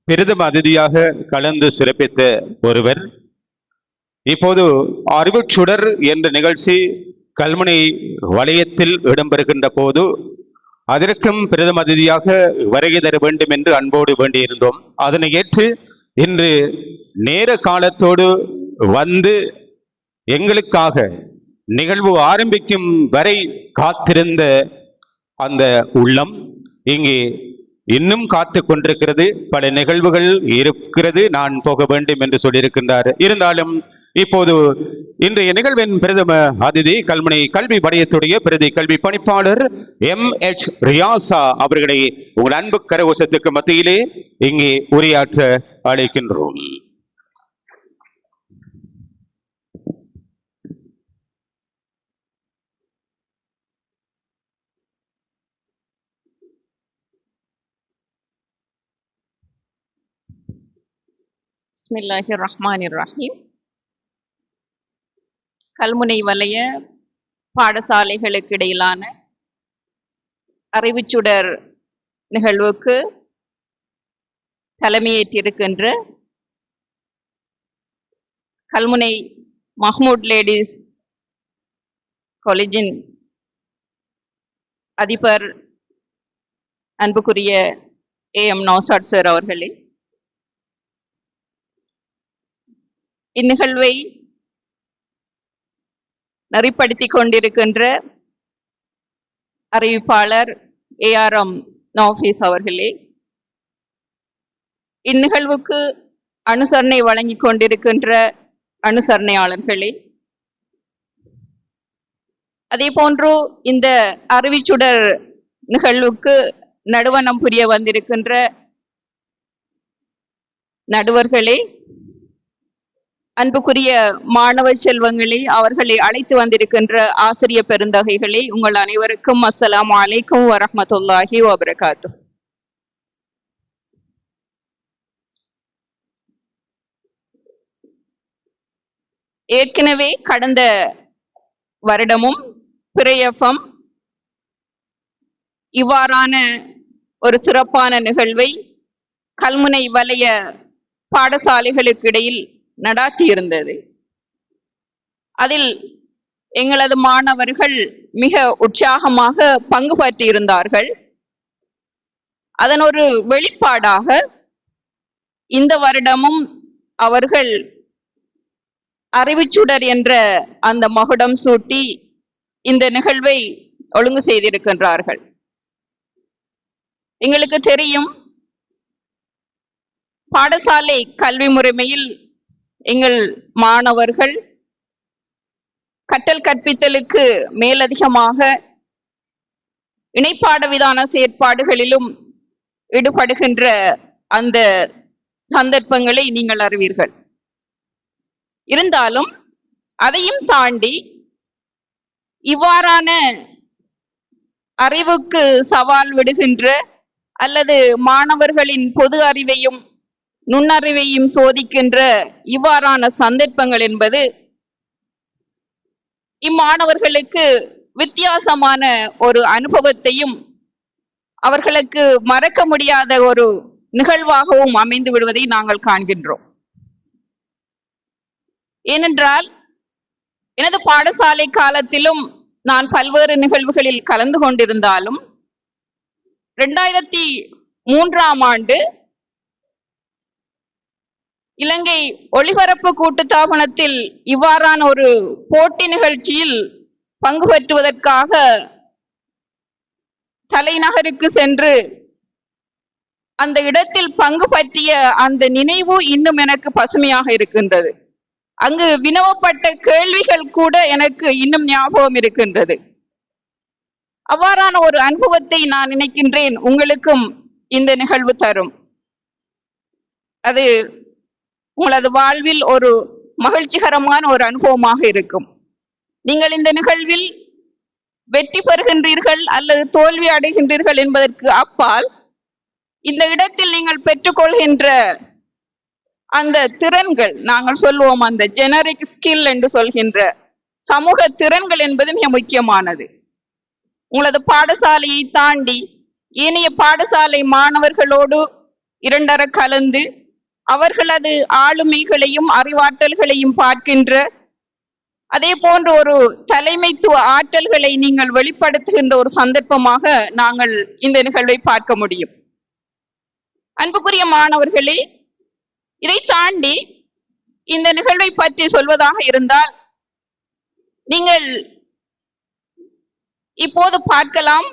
பிரதம அதிதியாக கலந்து சிறப்பித்த ஒருவர். இப்போது அறிவுச்சுடர் என்ற நிகழ்ச்சி கல்முனை வலயத்தில் இடம்பெறுகின்ற போது அதற்கும் பிரதம அதிதியாக வருகை தர வேண்டும் என்று அன்போடு வேண்டியிருந்தோம். அதனை ஏற்று இன்று நேர காலத்தோடு வந்து எங்களுக்காக நிகழ்வு ஆரம்பிக்கும் வரை காத்திருந்த அந்த உள்ளம் இங்கே இன்னும் காத்து கொண்டிருக்கிறது. பல நிகழ்வுகள் இருக்கிறது, நான் போக வேண்டும் என்று சொல்லியிருக்கின்றார். இருந்தாலும் இப்போது இன்றைய நிகழ்வின் பிரதம அதிதி கல்முனை கல்வி வலயத்துடைய பிரதி கல்வி பணிப்பாளர் MH ரியாசா அவர்களை உங்கள் அன்பு கரகோஷத்துக்கு மத்தியிலே இங்கே உரையாற்ற அழைக்கின்றோம். பிஸ்மில்லாஹிர் ரஹ்மானிர் ரஹீம். கல்முனை வலய பாடசாலைகளுக்கு இடையிலான அறிவுச்சுடர் நிகழ்வுக்கு தலைமையேற்றிருக்கின்ற கல்முனை மஹ்மூத் லேடிஸ் காலேஜின் அதிபர் அன்புக்குரிய ஏஎம் நௌசாட் சார் அவர்களே, இந்நிகழ்வை நெறிப்படுத்திக் கொண்டிருக்கின்ற அறிவிப்பாளர் ஏஆர்எம் நௌஃபீஸ் அவர்களே, இந்நிகழ்வுக்கு அனுசரணை வழங்கிக் கொண்டிருக்கின்ற அனுசரணையாளர்களே, அதே போன்று இந்த அறிவிச்சுடர் நிகழ்வுக்கு நடுவணம் புரிய வந்திருக்கின்ற நடுவர்களே, அன்புக்குரிய மாணவ செல்வங்களே, அவர்களை அழைத்து வந்திருக்கின்ற ஆசிரிய பெருந்தகைகளே, உங்கள் அனைவருக்கும் அஸ்ஸலாமு அலைக்கும் வரஹ்மத்துல்லாஹி வபரகாத்துஹ். ஏற்கனவே கடந்த வருடமும் பிரேஎஃப்எம் இவ்வாறான ஒரு சிறப்பான நிகழ்வை கல்முனை வலய பாடசாலைகளுக்கு இடையில் நடாத்தியிருந்தது. அதில் எங்களது மாணவர்கள் மிக உற்சாகமாக பங்கு பற்றியிருந்தார்கள். அதன் ஒரு வெளிப்பாடாக இந்த வருடமும் அவர்கள் அறிவுச்சுடர் என்ற அந்த மகுடம் சூட்டி இந்த நிகழ்வை ஒழுங்கு செய்திருக்கின்றார்கள். எங்களுக்கு தெரியும், பாடசாலை கல்வி முறைமையில் எங்கள் மாணவர்கள் கற்றல் கற்பித்தலுக்கு மேலதிகமாக இணைப்பாட விதான செயற்பாடுகளிலும் ஈடுபடுகின்ற அந்த சந்தர்ப்பங்களை நீங்கள் அறிவீர்கள். இருந்தாலும் அதையும் தாண்டி இவ்வாறான அறிவுக்கு சவால் விடுகின்ற அல்லது மாணவர்களின் பொது அறிவையும் நுண்ணறிவையும் சோதிக்கின்ற இவ்வாறான சந்தர்ப்பங்கள் என்பது இம்மாணவர்களுக்கு வித்தியாசமான ஒரு அனுபவத்தையும் அவர்களுக்கு மறக்க முடியாத ஒரு நிகழ்வாகவும் அமைந்து விடுவதை நாங்கள் காண்கின்றோம். ஏனென்றால் எனது பாடசாலை காலத்திலும் நான் பல்வேறு நிகழ்வுகளில் கலந்து கொண்டிருந்தாலும் 2003ஆம் ஆண்டு இலங்கை ஒளிபரப்பு கூட்டுத்தாபனத்தில் இவ்வாறான ஒரு போட்டி நிகழ்ச்சியில் பங்கு பெற்றுவதற்காக தலைநகருக்கு சென்று அந்த இடத்தில் பங்கு பற்றிய அந்த நினைவு இன்னும் எனக்கு பசுமையாக இருக்கின்றது. அங்கு வினவப்பட்ட கேள்விகள் கூட எனக்கு இன்னும் ஞாபகம் இருக்கின்றது. அவ்வாறான ஒரு அனுபவத்தை நான் நினைக்கின்றேன் உங்களுக்கும் இந்த நிகழ்வு தரும். அது உங்களது வாழ்வில் ஒரு மகிழ்ச்சிகரமான ஒரு அனுபவமாக இருக்கும். நீங்கள் இந்த நிகழ்வில் வெற்றி பெறுகின்றீர்கள் அல்லது தோல்வி அடைகின்றீர்கள் என்பதற்கு அப்பால் இந்த இடத்தில் நீங்கள் பெற்றுக்கொள்கின்ற அந்த திறன்கள், நாங்கள் சொல்லுவோம் அந்த ஜெனரிக் ஸ்கில் என்று சொல்கின்ற சமூக திறன்கள் என்பது மிக முக்கியமானது. உங்களது பாடசாலையை தாண்டி ஏனைய பாடசாலை மாணவர்களோடு இரண்டர கலந்து அவர்களது ஆளுமைகளையும் அறிவாற்றல்களையும் பார்க்கின்ற, அதே போன்ற ஒரு தலைமைத்துவ ஆற்றல்களை நீங்கள் வெளிப்படுத்துகின்ற ஒரு சந்தர்ப்பமாக நாங்கள் இந்த நிகழ்வை பார்க்க முடியும். அன்புக்குரிய மாணவர்களே, இதை தாண்டி இந்த நிகழ்வை பற்றி சொல்வதாக இருந்தால், நீங்கள் இப்போது பார்க்கலாம்,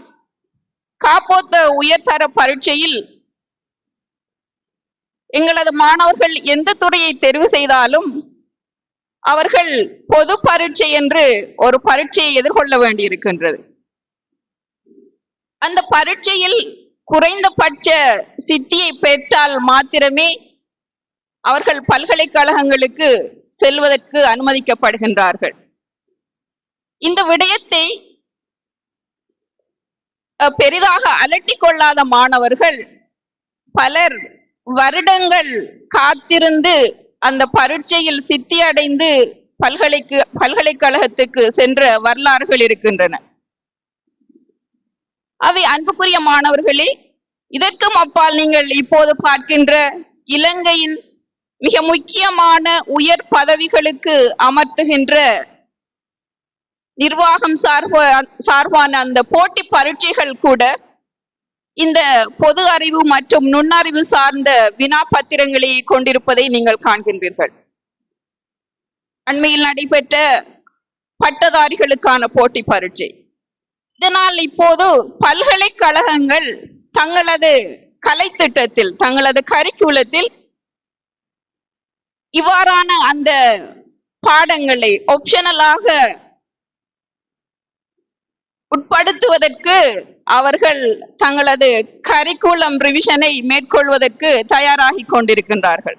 காப்போத்த உயர்தர பரீட்சையில் எங்களது மாணவர்கள் எந்த துறையை தெரிவு செய்தாலும் அவர்கள் பொது பரீட்சை என்று ஒரு பரீட்சையை எதிர்கொள்ள வேண்டியிருக்கின்றது. அந்த பரீட்சையில் குறைந்தபட்ச சித்தியை பெற்றால் மாத்திரமே அவர்கள் பல்கலைக்கழகங்களுக்கு செல்வதற்கு அனுமதிக்கப்படுகின்றார்கள். இந்த விடயத்தை பெரிதாக அலட்டிக் கொள்ளாத மாணவர்கள் பலர் வருடங்கள் காத்திருந்து அந்த பரீட்சையில் சித்தி அடைந்து பல்கலைக்கழகத்துக்கு சென்ற வரலாறுகள் இருக்கின்றன. அவை அன்புக்குரிய மாணவர்களே, இதற்கும் அப்பால் நீங்கள் இப்போது பார்க்கின்ற இலங்கையின் மிக முக்கியமான உயர் பதவிகளுக்கு அமர்த்துகின்ற நிர்வாகம் சார்பான அந்த போட்டி பரீட்சைகள் கூட இந்த பொது அறிவு மற்றும் நுண்ணறிவு சார்ந்த வினா பத்திரங்களை கொண்டிருப்பதை நீங்கள் காண்கின்றீர்கள். அண்மையில் நடைபெற்ற பட்டதாரிகளுக்கான போட்டி பரீட்சை. இதனால் இப்போது பல்கலைக்கழகங்கள் தங்களது கலைத்திட்டத்தில், தங்களது கரிக்குலத்தில் இவ்வாறான அந்த பாடங்களை ஆப்ஷனலாக உட்படுத்துவதற்கு அவர்கள் தங்களது கரிக்குலம் ரிவிஷனை மேற்கொள்வதற்கு தயாராகி கொண்டிருக்கின்றார்கள்.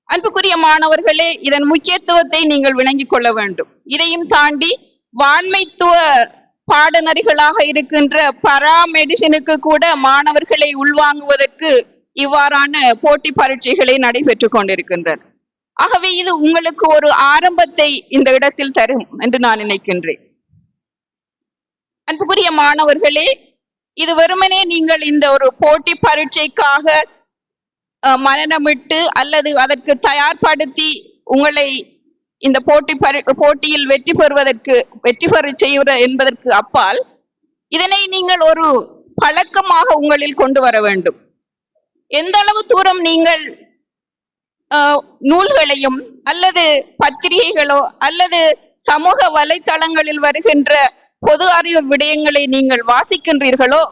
அன்புக்குரிய மாணவர்களே, இதன் முக்கியத்துவத்தை நீங்கள் விளங்கிக் கொள்ள வேண்டும். இதையும் தாண்டி வான்மைத்துவ பாடநெறிகளாக இருக்கின்ற பராமெடிசினுக்கு கூட மாணவர்களை உள்வாங்குவதற்கு இவ்வாறான போட்டி பரீட்சைகளை நடைபெற்றுக் கொண்டிருக்கின்றன. ஆகவே இது உங்களுக்கு ஒரு ஆரம்பத்தை இந்த இடத்தில் தரும் என்று நான் நினைக்கின்றேன். அன்புக்குரிய மாணவர்களே, இது வெறுமனே நீங்கள் இந்த ஒரு போட்டி பரீட்சைக்காக மனநமிட்டு அல்லது அதற்கு தயார்படுத்தி உங்களை இந்த போட்டியில் வெற்றி பெற செய்வது என்பதற்கு அப்பால் இதனை நீங்கள் ஒரு பழக்கமாக உங்களில் கொண்டு வர வேண்டும். எந்த அளவு தூரம் நீங்கள் நூல்களையும் அல்லது பத்திரிகைகளோ அல்லது சமூக வலைத்தளங்களில் வருகின்ற பொது அறிவு விடயங்களை நீங்கள் வாசிக்கின்றீர்களோ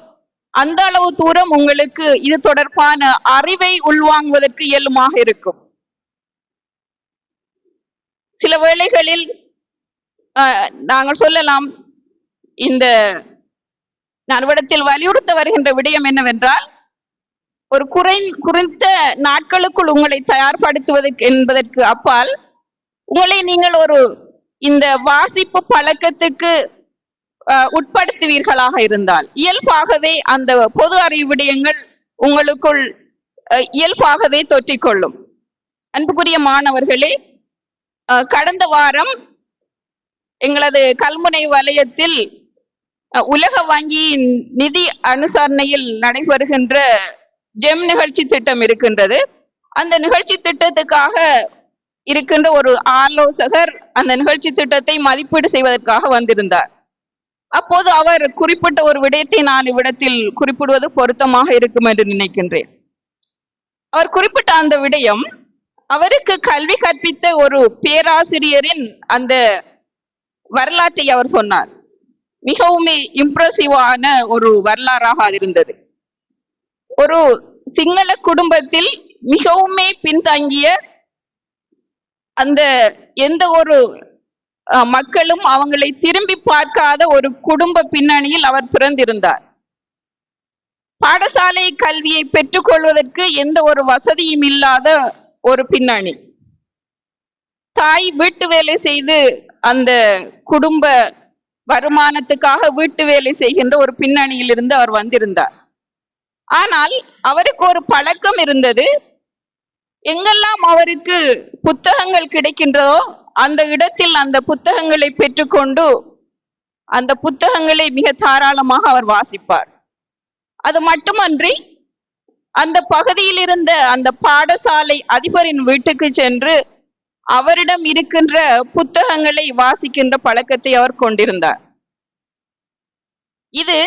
அந்த அளவு தூரம் உங்களுக்கு இது தொடர்பான அறிவை உள்வாங்குவதற்கு இயலுமாக இருக்கும். சில வேளைகளில் நாங்கள் சொல்லலாம், இந்த நறுவடத்தில் வலியுறுத்த வருகின்ற விடயம் என்னவென்றால், ஒரு குறித்த நாட்களுக்குள் உங்களை தயார்படுத்துவதற்கு என்பதற்கு அப்பால் உங்களை நீங்கள் ஒரு இந்த வாசிப்பு பழக்கத்துக்கு உட்படுத்துவீர்களாக இருந்தால் இயல்பாகவே அந்த பொது அறிவு விடயங்கள் உங்களுக்குள் இயல்பாகவே தொற்றிக்கொள்ளும். அன்புக்குரிய மாணவர்களே, கடந்த வாரம் எங்களது கல்முனை வலயத்தில் உலக வங்கியின் நிதி அனுசரணையில் நடைபெறுகின்ற ஜெம் நிகழ்ச்சி திட்டம் இருக்கின்றது. அந்த நிகழ்ச்சி திட்டத்துக்காக இருக்கின்ற ஒரு ஆலோசகர் அந்த நிகழ்ச்சி திட்டத்தை மதிப்பீடு செய்வதற்காக வந்திருந்தார். அப்போது அவர் குறிப்பிட்ட ஒரு விடயத்தை நான் இவ்விடத்தில் குறிப்பிடுவது பொருத்தமாக இருக்கும் என்று நினைக்கின்றேன். அவர் குறிப்பிட்ட அந்த விடயம், அவருக்கு கல்வி கற்பித்த ஒரு பேராசிரியரின் அந்த வரலாற்றை அவர் சொன்னார். மிகவுமே இம்ப்ரெசிவான ஒரு வரலாறாக அது இருந்தது. ஒரு சிங்கள குடும்பத்தில் மிகவுமே பின்தங்கிய அந்த எந்த ஒரு மக்களும் அவங்களை திரும்பி பார்க்காத ஒரு குடும்ப பின்னணியில் அவர் பிறந்திருந்தார். பாடசாலை கல்வியை பெற்றுக்கொள்வதற்கு எந்த ஒரு வசதியும் இல்லாத ஒரு பின்னணி. தாய் வீட்டு வேலை செய்து அந்த குடும்ப வருமானத்துக்காக வீட்டு வேலை செய்கின்ற ஒரு பின்னணியில் இருந்து அவர் வந்திருந்தார். ஆனால் அவருக்கு ஒரு பழக்கம் இருந்தது. எங்கெல்லாம் அவருக்கு புத்தகங்கள் கிடைக்கின்றதோ அந்த இடத்தில் அந்த புத்தகங்களை பெற்றுக்கொண்டு அந்த புத்தகங்களை மிக தாராளமாக அவர் வாசிப்பார். அது மட்டுமன்றி அந்த பகுதியில் இருந்த அந்த பாடசாலை அதிபரின் வீட்டுக்கு சென்று அவரிடம் இருக்கின்ற புத்தகங்களை வாசிக்கின்ற பழக்கத்தை அவர் கொண்டிருந்தார். இது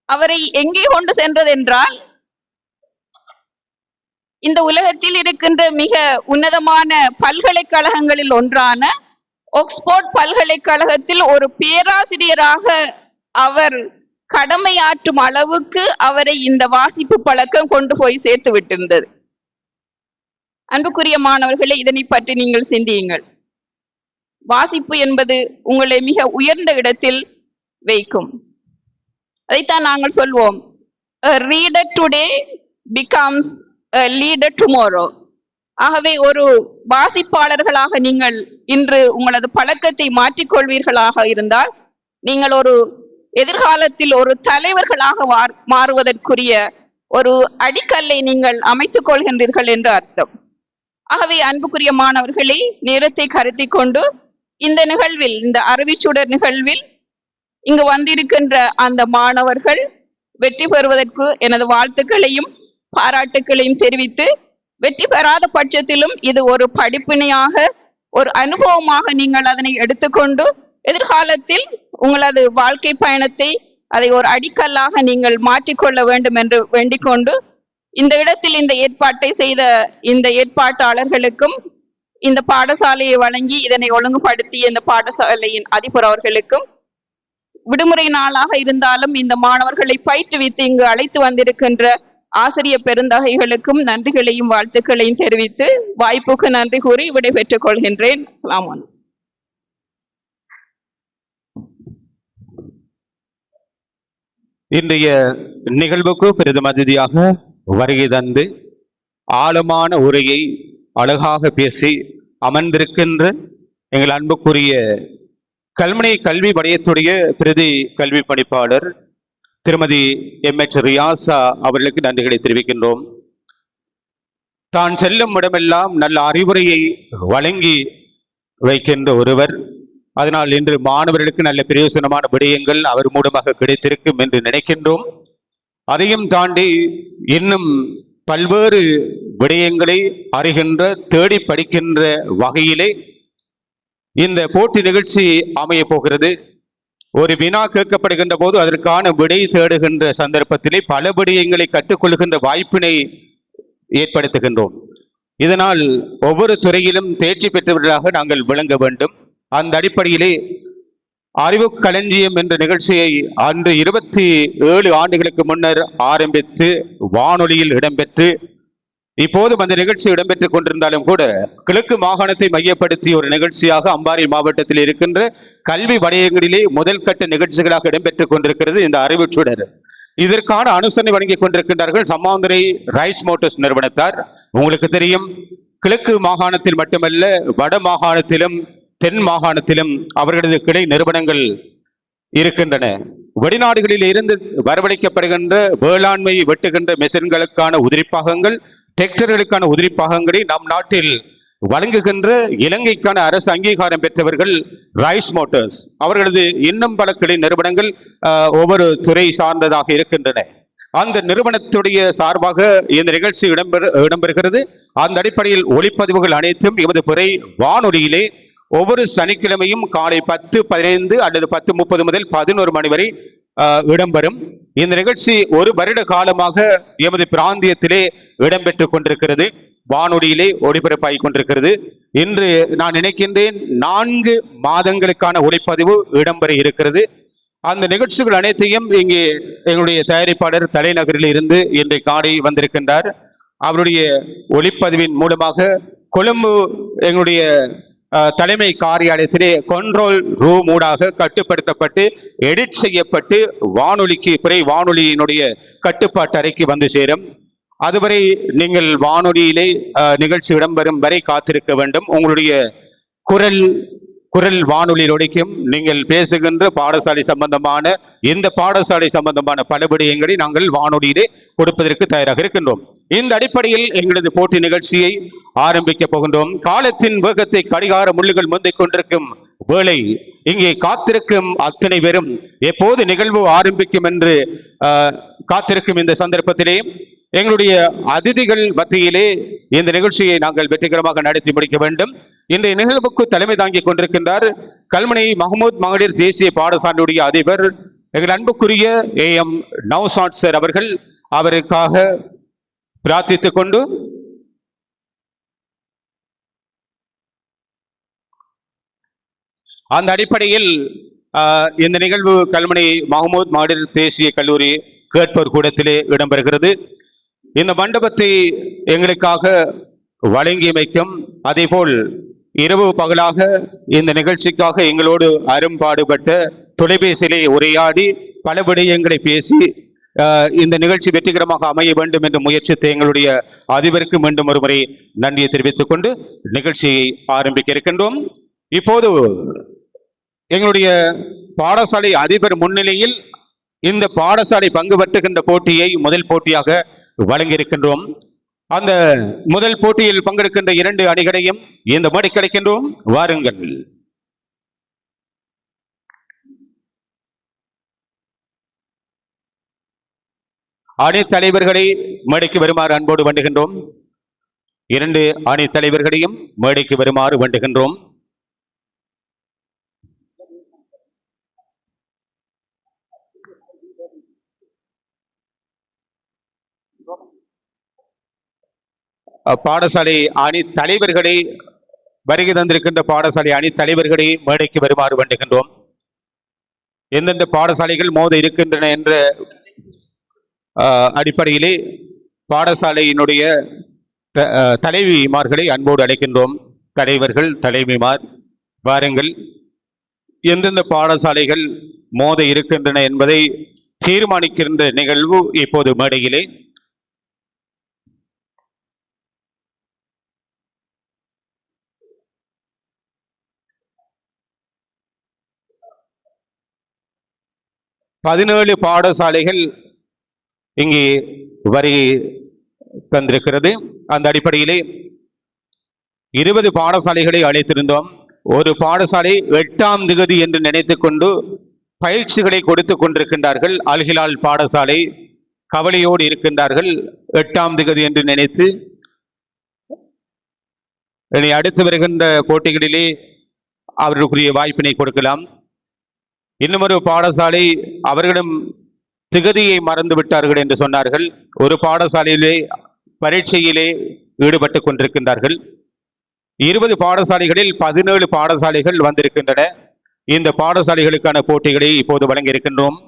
அவரை எங்கே கொண்டு சென்றதென்றால், இந்த உலகத்தில் இருக்கின்ற மிக உன்னதமான பல்கலைக்கழகங்களில் ஒன்றான ஆக்ஸ்போர்ட் பல்கலைக்கழகத்தில் ஒரு பேராசிரியராக அவர் கடமையாற்றும் அளவுக்கு அவரை இந்த வாசிப்பு பழக்கம் கொண்டு போய் சேர்த்து விட்டிருந்தது. அன்புக்குரிய மாணவர்களே, இதனை பற்றி நீங்கள் சிந்தியுங்கள். வாசிப்பு என்பது உங்களை மிக உயர்ந்த இடத்தில் வைக்கும். அதைத்தான் நாங்கள் சொல்வோம், a reader today becomes a leader tomorrow. ஆகவே ஒரு வாசிப்பாளர்களாக நீங்கள் இன்று உங்களது பழக்கத்தை மாற்றிக்கொள்வீர்களாக இருந்தால் நீங்கள் ஒரு எதிர்காலத்தில் ஒரு தலைவர்களாக மாறுவதற்குரிய ஒரு அடிக்கல்லை நீங்கள் அமைத்துக் கொள்கின்றீர்கள் என்று அர்த்தம். ஆகவே அன்புக்குரிய மாணவர்களே, நேரத்தை கருத்தி கொண்டு இந்த நிகழ்வில், இந்த அறிவிச்சுடர் நிகழ்வில் இங்கு வந்திருக்கின்ற அந்த மாணவர்கள் வெற்றி பெறுவதற்கு எனது வாழ்த்துக்களையும் பாராட்டுக்களையும் தெரிவித்து, வெற்றி பெறாத பட்சத்திலும் இது ஒரு படிப்பினையாக, ஒரு அனுபவமாக நீங்கள் அதனை எடுத்துக்கொண்டு எதிர்காலத்தில் உங்களது வாழ்க்கை பயணத்தை அதை ஒரு அடிக்கல்லாக நீங்கள் மாற்றிக்கொள்ள வேண்டும் என்று வேண்டிக் கொண்டு, இந்த இடத்தில் இந்த ஏற்பாட்டை செய்த இந்த ஏற்பாட்டாளர்களுக்கும், இந்த பாடசாலையை வழங்கி இதனை ஒழுங்குபடுத்திய இந்த பாடசாலையின் அதிபர் அவர்களுக்கும், விடுமுறை நாளாக இருந்தாலும் இந்த மாணவர்களை பயிற்றுவித்து இங்கு அழைத்து வந்திருக்கின்ற ஆசிரியர் பெருந்தகைகளுக்கும் நன்றிகளையும் வாழ்த்துக்களையும் தெரிவித்து வாய்ப்புக்கு நன்றி கூறி விடைபெற்றுக் கொள்கின்றேன். அஸ்ஸலாமு அலைக்கும். இன்றைய நிகழ்வுக்கு பெரிதும் அதிதியாக வருகை தந்து ஆழமான உரையை அழகாக பேசி அமர்ந்திருக்கின்ற எங்கள் அன்புக்குரிய கல்முனை கல்வி வலயத்துடைய பிரதி கல்வி பணிப்பாளர் திருமதி எம்.எச். ரியாசா அவர்களுக்கு நன்றிகளை தெரிவிக்கின்றோம். தான் செல்லும் இடமெல்லாம் நல்ல அறிவுரையை வழங்கி வைக்கின்ற ஒருவர். அதனால் இன்று மாணவர்களுக்கு நல்ல பிரயோசனமான விடயங்கள் அவர் மூலமாக கிடைத்திருக்கும் என்று நினைக்கின்றோம். அதையும் தாண்டி இன்னும் பல்வேறு விடயங்களை அறிகின்ற, தேடி படிக்கின்ற வகையிலே இந்த போட்டி நிகழ்ச்சி அமைய போகிறது. ஒரு வினா கேட்கப்படுகின்ற போது அதற்கான விடை தேடுகின்ற சந்தர்ப்பத்திலே பல விடயங்களை கற்றுக்கொள்கின்ற வாய்ப்பினை ஏற்படுத்துகின்றோம். இதனால் ஒவ்வொரு துறையிலும் தேர்ச்சி பெற்றவர்களாக நாங்கள் விளங்க வேண்டும். அந்த அடிப்படையிலே அறிவு களஞ்சியம் என்ற நிகழ்ச்சியை அன்று 27 ஆண்டுகளுக்கு முன்னர் ஆரம்பித்து வானொலியில் இடம்பெற்று, இப்போதும் அந்த நிகழ்ச்சி இடம்பெற்றுக் கொண்டிருந்தாலும் கூட கிழக்கு மாகாணத்தை மையப்படுத்திய ஒரு நிகழ்ச்சியாக அம்பாறை மாவட்டத்தில் இருக்கின்ற கல்வி வலயங்களிலே முதல் கட்ட நிகழ்ச்சிகளாக இடம்பெற்றுக் கொண்டிருக்கிறது இந்த அறிவுச்சுடர். இதற்கான அனுசரணை வழங்கிக் கொண்டிருக்கின்றார்கள் சம்மாந்துறை ரைஸ் மோட்டர்ஸ் நிறுவனத்தார். உங்களுக்கு தெரியும், கிழக்கு மாகாணத்தில் மட்டுமல்ல, வட மாகாணத்திலும் தென் மாகாணத்திலும் அவர்களது கிளை நிறுவனங்கள் இருக்கின்றன. வெளிநாடுகளில் இருந்து வரவழைக்கப்படுகின்ற வேளாண்மையை வெட்டுகின்ற மெஷின்களுக்கான உதிரிப்பாகங்கள், டிராக்டர்களுக்கான உதிரிப்பாகங்களை நம் நாட்டில் வழங்குகின்ற இலங்கைக்கான அரசு அங்கீகாரம் பெற்றவர்கள் ரைஸ் மோட்டர்ஸ். அவர்களது இன்னும் பல கிளை நிறுவனங்கள் ஒவ்வொரு துறை சார்ந்ததாக இருக்கின்றன. அந்த நிறுவனத்துடைய சார்பாக இந்த நிகழ்ச்சி இடம்பெறுகிறது. அந்த அடிப்படையில் ஒளிப்பதிவுகள் அனைத்தும் எமது பிறை வானொலியிலே ஒவ்வொரு சனிக்கிழமையும் காலை 10:15 அல்லது 10:30 முதல் 11 மணி வரை இடம்பெறும். இந்த நிகழ்ச்சி ஒரு வருட காலமாக எமது பிராந்தியத்திலே இடம்பெற்றுக் கொண்டிருக்கிறது, வானொலியிலே ஒளிபரப்பாகிக் கொண்டிருக்கிறது. இன்று நான் நினைக்கின்றேன் 4 மாதங்களுக்கான ஒளிப்பதிவு இடம்பெற இருக்கிறது. அந்த நிகழ்ச்சிகள் அனைத்தையும் இங்கே எங்களுடைய தயாரிப்பாளர் தலைநகரில் இருந்து இன்றை காலை வந்திருக்கின்றார். அவருடைய ஒளிப்பதிவின் மூலமாக கொழும்பு எங்களுடைய தலைமை காரியாலயத்திலே கண்ட்ரோல் ரூம் ஊடாக கட்டுப்படுத்தப்பட்டு எடிட் செய்யப்பட்டு வானொலிக்கு பிறை வானொலியினுடைய கட்டுப்பாட்டு அறைக்கு வந்து சேரும். அதுவரை நீங்கள் வானொலியிலே நிகழ்ச்சி இடம்பெறும் வரை காத்திருக்க வேண்டும். உங்களுடைய குரல் வானொலியில் ஒலிக்கும். நீங்கள் பேசுகின்ற பாடசாலை சம்பந்தமான, இந்த பாடசாலை சம்பந்தமான பல விடயங்களை நாங்கள் வானொலியிலே கொடுப்பதற்கு தயாராக இருக்கின்றோம். இந்த அடிப்படையில் எங்களது போட்டி நிகழ்ச்சியை ஆரம்பிக்க போகின்றோம். காலத்தின் வேகத்தை கடிகார முள்ளுகள் முந்திக் கொண்டிருக்கும் வேளை இங்கே காத்திருக்கும் அத்தனை பேரும் எப்போது நிகழ்வு ஆரம்பிக்கும் என்று காத்திருக்கும் இந்த சந்தர்ப்பத்திலே எங்களுடைய அதிதிகள் மத்தியிலே இந்த நிகழ்ச்சியை நாங்கள் வெற்றிகரமாக நடத்தி முடிக்க வேண்டும். இன்றைய நிகழ்வுக்கு தலைமை தாங்கிக் கொண்டிருக்கின்றார் கல்முனை மஹமூத் மகளிர் தேசிய பாடசாலையுடைய அதிபர் எங்கள் அன்புக்குரிய AM நௌசாட் சார் அவர்கள். அவருக்காக பிரார்த்தித்துக் கொண்டு அந்த அடிப்படையில் இந்த நிகழ்வு கல்முனை மஹமூத் மகளிர் தேசிய கல்லூரி கேட்போர் கூடத்திலே இடம்பெறுகிறது. இந்த மண்டபத்தை எங்களுக்காக வழங்கியமைக்கும், அதேபோல் இரவு பகலாக இந்த நிகழ்ச்சிக்காக எங்களோடு அரும்பாடுபட்ட, தொலைபேசியிலே உரையாடி பல விடயங்களை பேசி இந்த நிகழ்ச்சி வெற்றிகரமாக அமைய வேண்டும் என்று முயற்சித்த எங்களுடைய அதிபருக்கு மீண்டும் ஒருமுறை நன்றியை தெரிவித்துக் கொண்டு நிகழ்ச்சியை ஆரம்பிக்க இருக்கின்றோம். இப்போது எங்களுடைய பாடசாலை அதிபர் முன்னிலையில் இந்த பாடசாலை பங்கு பெற்றுகின்ற போட்டியை முதல் போட்டியாக வழங்கியிருக்கின்றோம். அந்த முதல் போட்டியில் பங்கெடுக்கின்ற 2 அணிகளையும் இந்த மேடை கிடைக்கின்றோம். வாருங்கள். அணி தலைவர்களை மேடைக்கு வருமாறு அன்போடு வேண்டுகின்றோம். 2 அணி தலைவர்களையும் மேடைக்கு வருமாறு வேண்டுகின்றோம். பாடசாலை அணி தலைவர்களை வருகை தந்திருக்கின்ற பாடசாலை அணி தலைவர்களை மேடைக்கு வருமாறு வேண்டுகின்றோம். எந்தெந்த பாடசாலைகள் மோத இருக்கின்றன என்ற அடிப்படையிலே பாடசாலையினுடைய தலைவிமார்களை அன்போடு அழைக்கின்றோம். தலைவர்கள், தலைவிமார் வாருங்கள். எந்தெந்த பாடசாலைகள் மோத இருக்கின்றன என்பதை தீர்மானிக்கின்ற நிகழ்வு இப்போது மேடையிலே. பதினேழு பாடசாலைகள் இங்கே வருகை தந்திருக்கிறது. அந்த அடிப்படையிலே 20 பாடசாலைகளை அழைத்திருந்தோம். ஒரு பாடசாலை 8ஆம் திகதி என்று நினைத்துக் கொண்டு பயிற்சிகளை கொடுத்துக் கொண்டிருக்கின்றார்கள். அல்ஹிலால் பாடசாலை கவலையோடு இருக்கின்றார்கள். 8ஆம் திகதி என்று நினைத்து இனி அடுத்து வருகின்ற போட்டிகளிலே அவர்களுக்குரிய வாய்ப்பினை கொடுக்கலாம். இன்னுமொரு பாடசாலை அவர்களும் திகதியை மறந்து விட்டார்கள் என்று சொன்னார்கள். ஒரு பாடசாலையிலே பரீட்சையிலே ஈடுபட்டுக் கொண்டிருக்கின்றார்கள். 20 பாடசாலைகளில் 17 பாடசாலைகள் வந்திருக்கின்றன. இந்த பாடசாலைகளுக்கான போட்டிகளை இப்போது வழங்க இருக்கின்றோம்.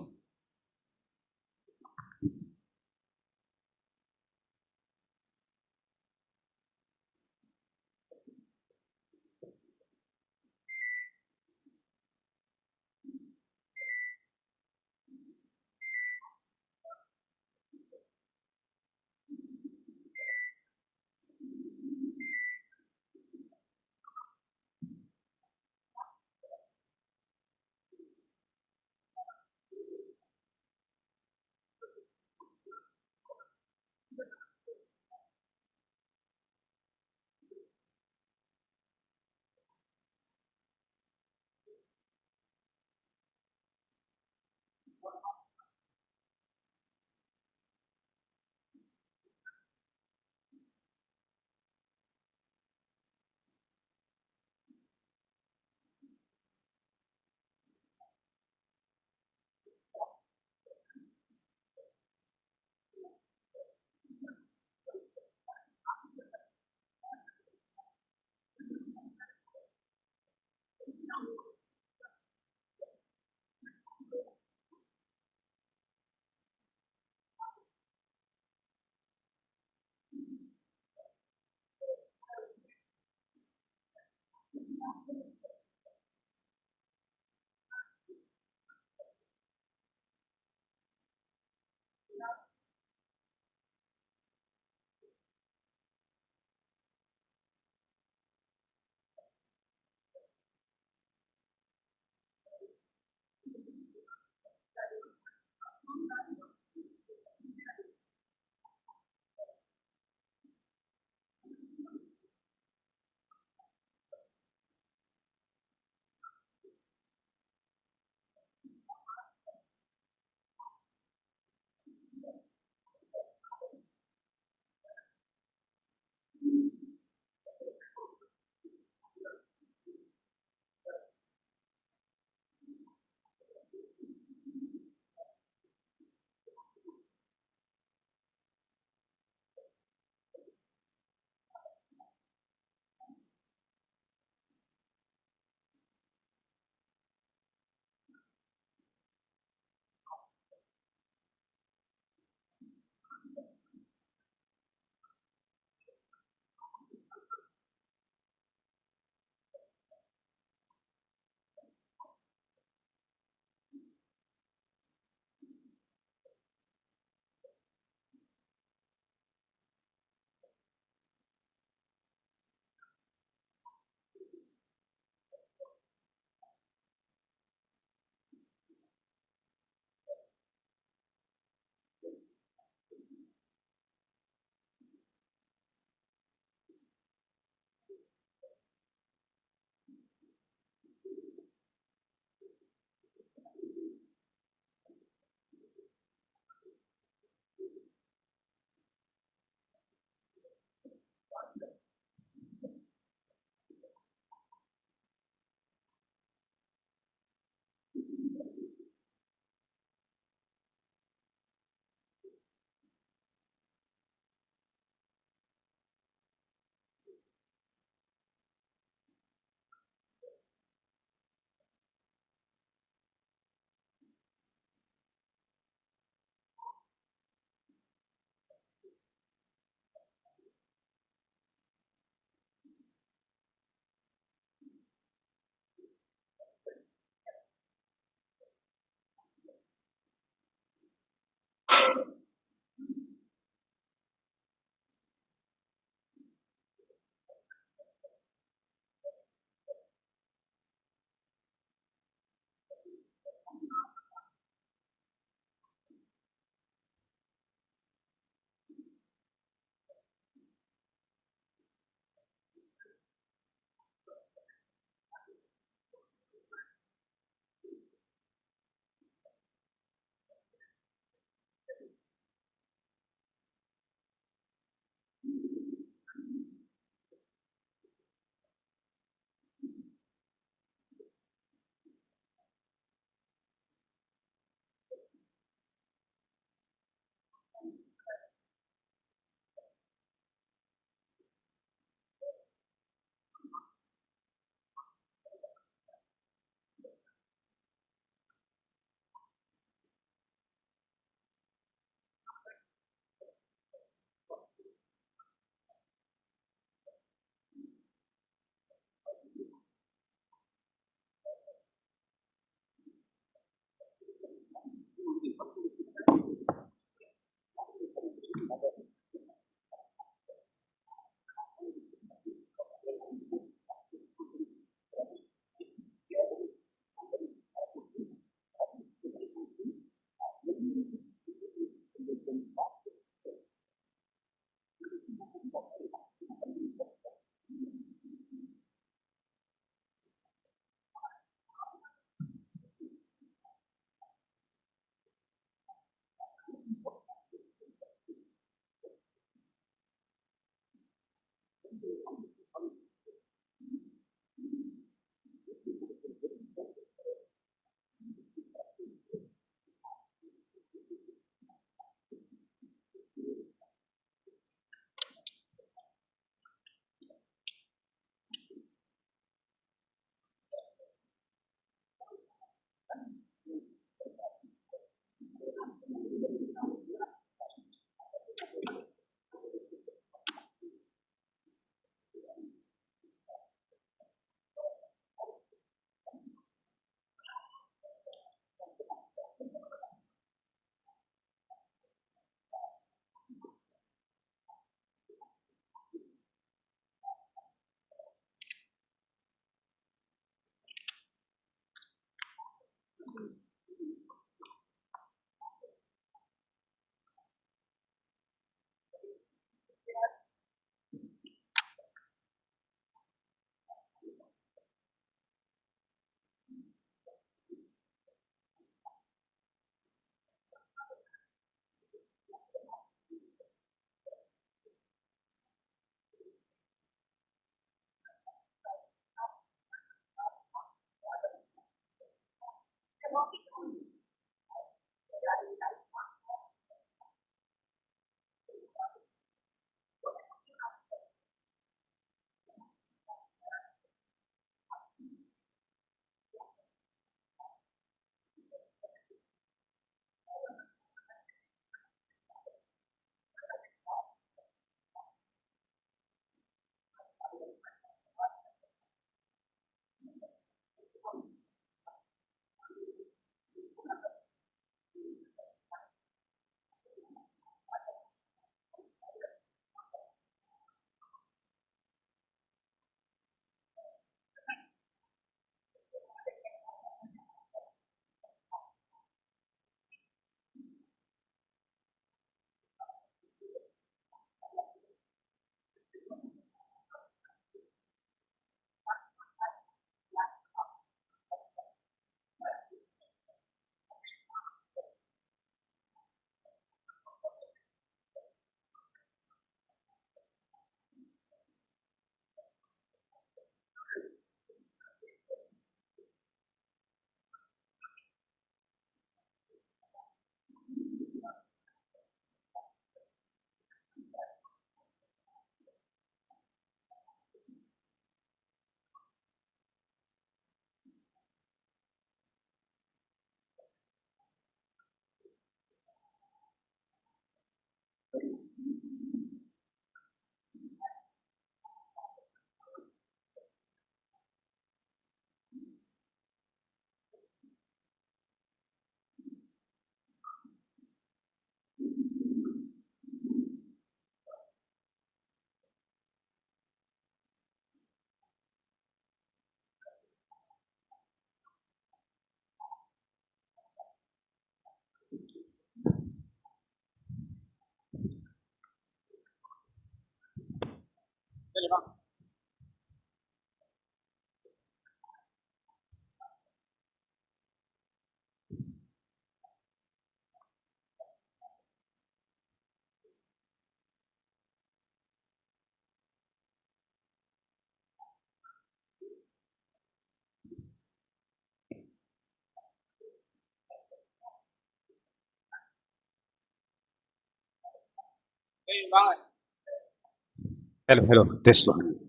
Hello, this one.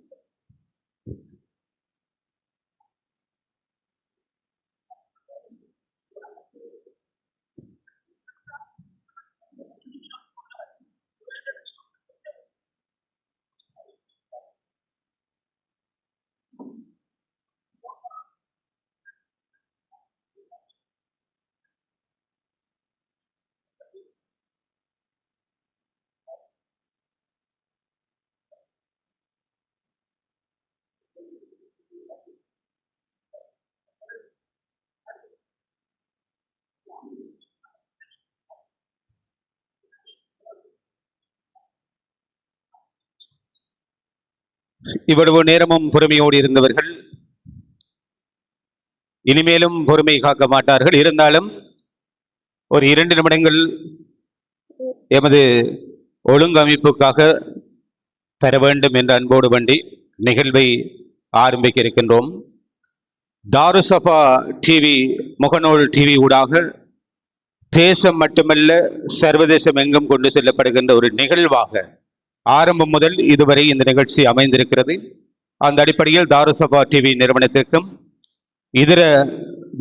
இவ்வளவு நேரமும் பொறுமையோடு இருந்தவர்கள் இனிமேலும் பொறுமை காக்க மாட்டார்கள். இருந்தாலும் ஒரு 2 நிமிடங்கள் எமது ஒழுங்கமைப்புக்காக தர வேண்டும் என்ற அன்போடு வேண்டி நிகழ்வை ஆரம்பிக்க இருக்கின்றோம். தாருசபா டிவி, முகநூல் டிவி ஊடாக தேசம் மட்டுமல்ல சர்வதேசம் எங்கும் கொண்டு செல்லப்படுகின்ற ஒரு நிகழ்வாக ஆரம்பம் முதல் இதுவரை இந்த நிகழ்ச்சி அமைந்திருக்கிறது. அந்த அடிப்படையில் தாருசபா டிவி நிறுவனத்திற்கும் இதர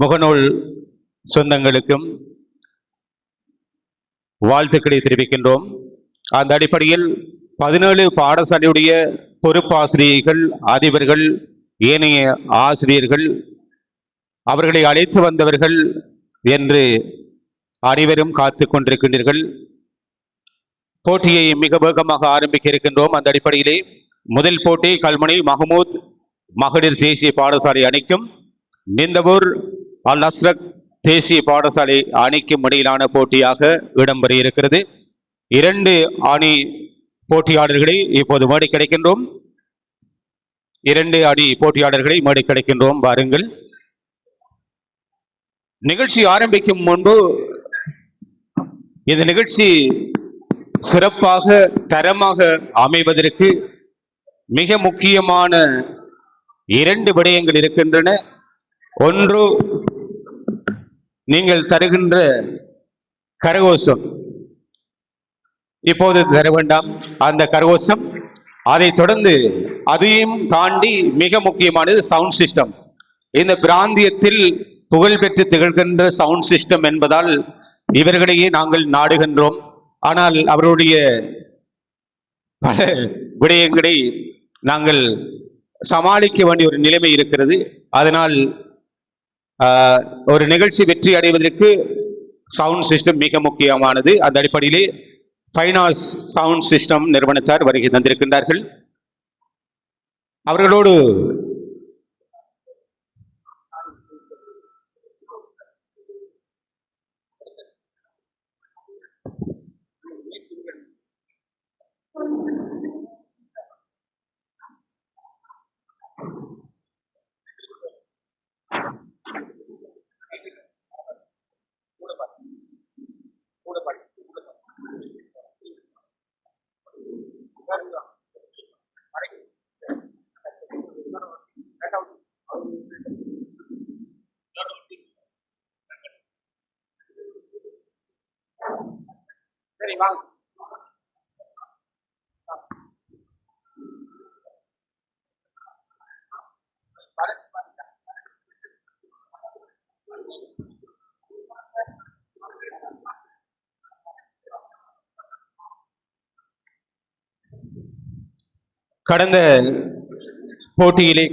முகநூல் சொந்தங்களுக்கும் வாழ்த்துக்களை தெரிவிக்கின்றோம். அந்த அடிப்படையில் 17 பாடசாலையுடைய பொறுப்பாசிரியர்கள், அதிபர்கள், ஏனைய ஆசிரியர்கள், அவர்களை அழைத்து வந்தவர்கள் என்று அனைவரும் காத்து கொண்டிருக்கின்றீர்கள். போட்டியை மிக வேகமாக ஆரம்பிக்க இருக்கின்றோம். அந்த அடிப்படையிலே முதல் போட்டி கல்முனை மஹமூத் மகளிர் தேசிய பாடசாலை அணிக்கும் நிந்தவூர் அல் அஸ்ரக் தேசிய பாடசாலை அணிக்கும் இடையிலான போட்டியாக இடம்பெற இருக்கிறது. 2 அணி போட்டியாளர்களை இப்போது மேடை கிடைக்கின்றோம். 2 அணி போட்டியாளர்களை மேடை கிடைக்கின்றோம். பாருங்கள், நிகழ்ச்சி ஆரம்பிக்கும் முன்பு இந்த நிகழ்ச்சி சிறப்பாக தரமாக அமைவதற்கு மிக முக்கியமான 2 விடயங்கள் இருக்கின்றன. ஒன்று, நீங்கள் தருகின்ற கரகோஷம். இப்போது தர வேண்டாம் அந்த கரகோஷம். அதை தொடர்ந்து அதையும் தாண்டி மிக முக்கியமானது சவுண்ட் சிஸ்டம். இந்த பிராந்தியத்தில் புகழ்பெற்று திகழ்கின்ற சவுண்ட் சிஸ்டம் என்பதால் இவர்களையே நாங்கள் நாடுகின்றோம். ஆனால் அவருடைய பல விடயங்களை நாங்கள் சமாளிக்க வேண்டிய ஒரு நிலைமை இருக்கிறது. அதனால் ஒரு நிகழ்ச்சி வெற்றி அடைவதற்கு சவுண்ட் சிஸ்டம் மிக முக்கியமானது. அந்த அடிப்படையிலே ஃபைனாஸ் சவுண்ட் சிஸ்டம் நிறுவனத்தார் வருகை தந்திருக்கின்றார்கள். அவர்களோடு சரி வாங்க.